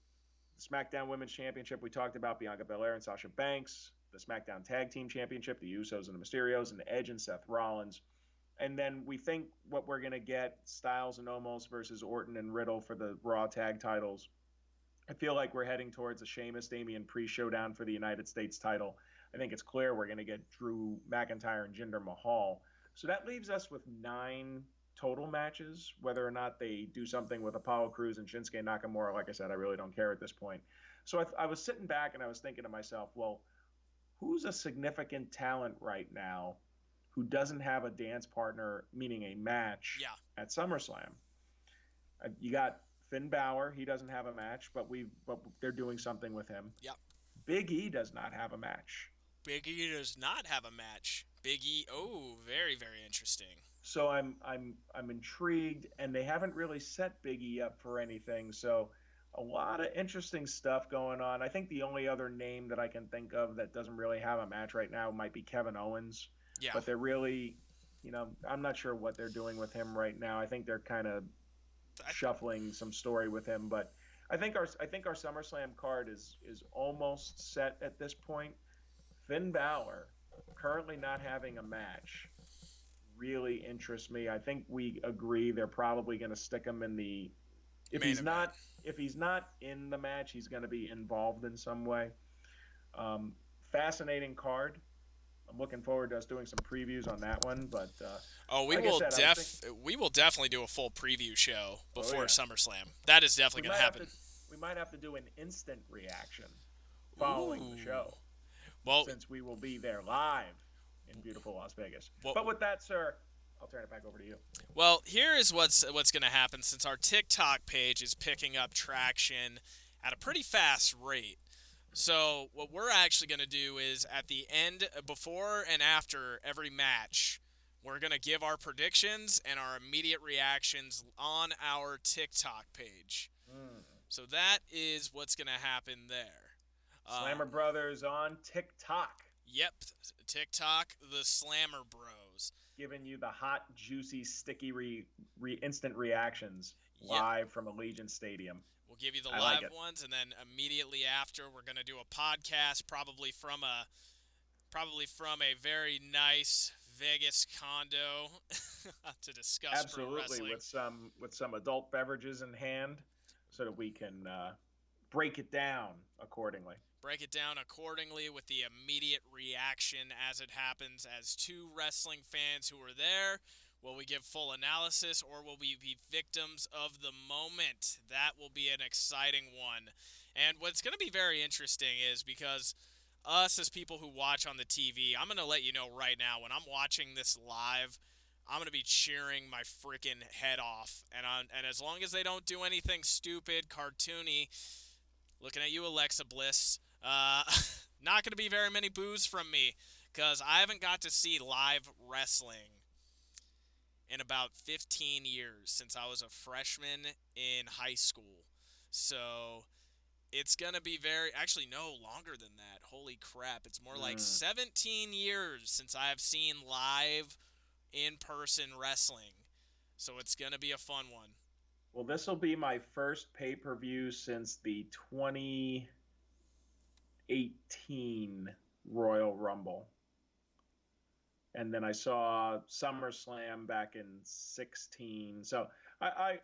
The SmackDown Women's Championship, we talked about Bianca Belair and Sasha Banks. The SmackDown Tag Team Championship, the Usos and the Mysterios, and Edge and Seth Rollins. And then we think what we're going to get, Styles and Omos versus Orton and Riddle for the Raw Tag titles. I feel like we're heading towards a Sheamus Damian Priest showdown for the United States title. I think it's clear we're going to get Drew McIntyre and Jinder Mahal. So that leaves us with 9 total matches. Whether or not they do something with Apollo Crews and Shinsuke Nakamura, like I said, I really don't care at this point. So I was sitting back and I was thinking to myself, well, who's a significant talent right now who doesn't have a dance partner, meaning a match, Yeah. at SummerSlam? You got Finn Balor. He doesn't have a match, but they're doing something with him. Yep. Big E does not have a match. Big E does not have a match. Big E, oh, very, very interesting. So I'm intrigued, and they haven't really set Big E up for anything. So a lot of interesting stuff going on. I think the only other name that I can think of that doesn't really have a match right now might be Kevin Owens. Yeah. But they're really, I'm not sure what they're doing with him right now. I think they're kind of shuffling some story with him, but I think our SummerSlam card is almost set at this point. Finn Balor currently not having a match really interests me. I think we agree they're probably going to stick him in the If Main he's event. not if he's not in the match, he's going to be involved in some way. Um, Fascinating card. I'm looking forward to us doing some previews on that one. But Oh, like I said, I was thinking we will definitely do a full preview show oh before yeah, SummerSlam. That is we definitely going to might have happen. to we might have to do an instant reaction following the Ooh. show, Well, since we will be there live in beautiful Las Vegas. what But with that, sir, I'll turn it back over to you. Well, here is what's going to happen since our TikTok page is picking up traction at a pretty fast rate. So, what we're actually going to do is at the end, before and after every match, we're going to give our predictions and our immediate reactions on our TikTok page. Mm. So, that is what's going to happen there. Slammer Brothers on TikTok. Yep, TikTok, the Slammer Bros. Giving you the hot, juicy, sticky instant reactions Yep. live from Allegiant Stadium. We'll give you the I like live it. ones, and then immediately after, we're gonna do a podcast, probably from a very nice Vegas condo to discuss pro Absolutely, wrestling. with some adult beverages in hand, so that we can break it down accordingly. Break it down accordingly with the immediate reaction as it happens. As two wrestling fans who are there, will we give full analysis or will we be victims of the moment? That will be an exciting one. And what's going to be very interesting is because us as people who watch on the TV, I'm going to let you know right now, when I'm watching this live, I'm going to be cheering my freaking head off. And as long as they don't do anything stupid, cartoony, looking at you, Alexa Bliss, not going to be very many boos from me because I haven't got to see live wrestling in about 15 years since I was a freshman in high school. So it's going to be actually, no, longer than that. Holy crap. It's more like 17 years since I have seen live in-person wrestling. So it's going to be a fun one. Well, this will be my first pay-per-view since the 2018 Royal Rumble. And then I saw SummerSlam back in 16. So I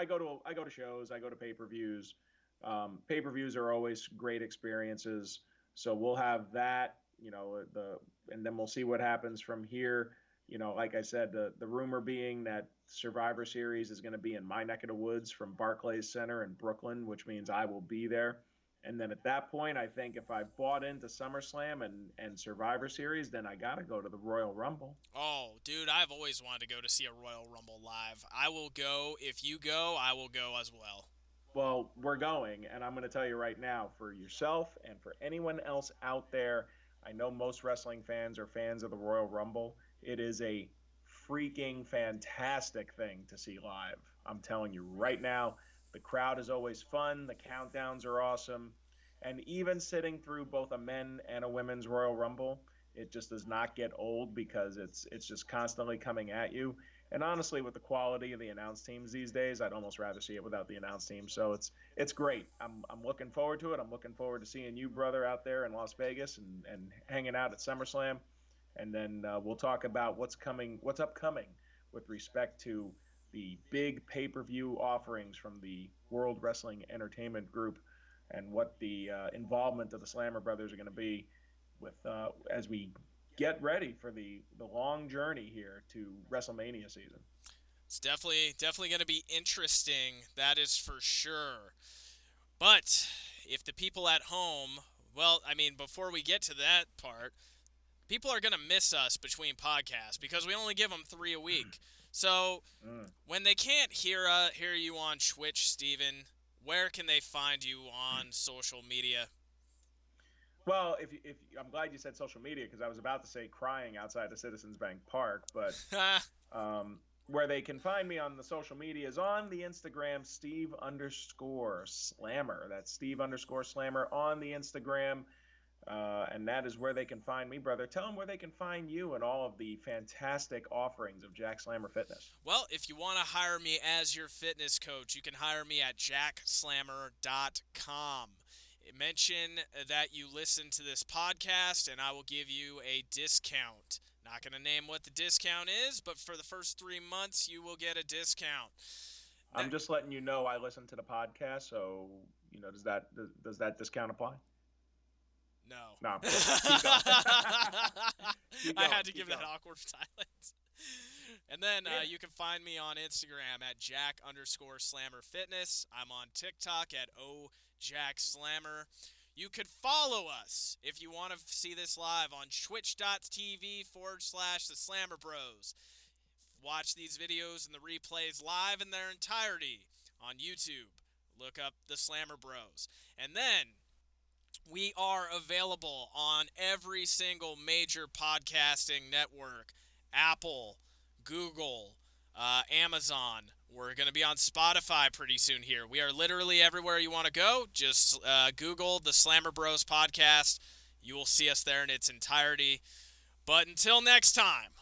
go to shows, I go to pay-per-views. Pay-per-views are always great experiences. So we'll have that, and then we'll see what happens from here. Like I said, the rumor being that Survivor Series is going to be in my neck of the woods from Barclays Center in Brooklyn, which means I will be there. And then at that point, I think if I bought into SummerSlam and Survivor Series, then I got to go to the Royal Rumble. Oh, dude, I've always wanted to go to see a Royal Rumble live. I will go. If you go, I will go as well. Well, we're going, and I'm going to tell you right now, for yourself and for anyone else out there, I know most wrestling fans are fans of the Royal Rumble. It is a freaking fantastic thing to see live. I'm telling you right now, the crowd is always fun. The countdowns are awesome. And even sitting through both a men and a women's Royal Rumble, it just does not get old because it's just constantly coming at you. And honestly, with the quality of the announce teams these days, I'd almost rather see it without the announce team. So it's great. I'm looking forward to it. I'm looking forward to seeing you, brother, out there in Las Vegas and hanging out at SummerSlam. And then we'll talk about what's upcoming with respect to the big pay-per-view offerings from the World Wrestling Entertainment Group and what the involvement of the Slammer Brothers are going to be with as we get ready for the long journey here to WrestleMania season. It's definitely going to be interesting. That is for sure. But if the people at home, well, I mean, before we get to that part, people are going to miss us between podcasts because we only give them 3 a week. So when they can't hear you on Twitch, Steven, where can they find you on social media? Well, if I'm glad you said social media because I was about to say crying outside of Citizens Bank Park, but where they can find me on the social media is on the Instagram, Steve_Slammer. That's Steve_Slammer on the Instagram. And that is where they can find me, brother. Tell them where they can find you and all of the fantastic offerings of Jack Slammer Fitness. Well, if you want to hire me as your fitness coach, you can hire me at jackslammer.com. Mention that you listen to this podcast, and I will give you a discount. Not going to name what the discount is, but for the first 3 months, you will get a discount. I'm just letting you know I listen to the podcast, so does that discount apply? No. No, I'm kidding. Keep going. Keep I going. had to Keep give that going. awkward silence. And then Yeah. you can find me on Instagram at Jack_Slammer Fitness. I'm on TikTok at OJackSlammer. You could follow us if you want to see this live on twitch.tv/the Slammer Bros. Watch these videos and the replays live in their entirety on YouTube. Look up the Slammer Bros. And then we are available on every single major podcasting network: Apple, Google, Amazon. We're going to be on Spotify pretty soon here. We are literally everywhere you want to go. Just Google the Slammer Bros podcast. You will see us there in its entirety. But until next time,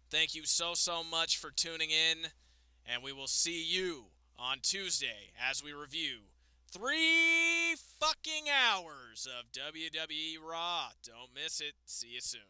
thank you so much for tuning in, and we will see you on Tuesday as we review 3 fucking hours of WWE Raw. Don't miss it. See you soon.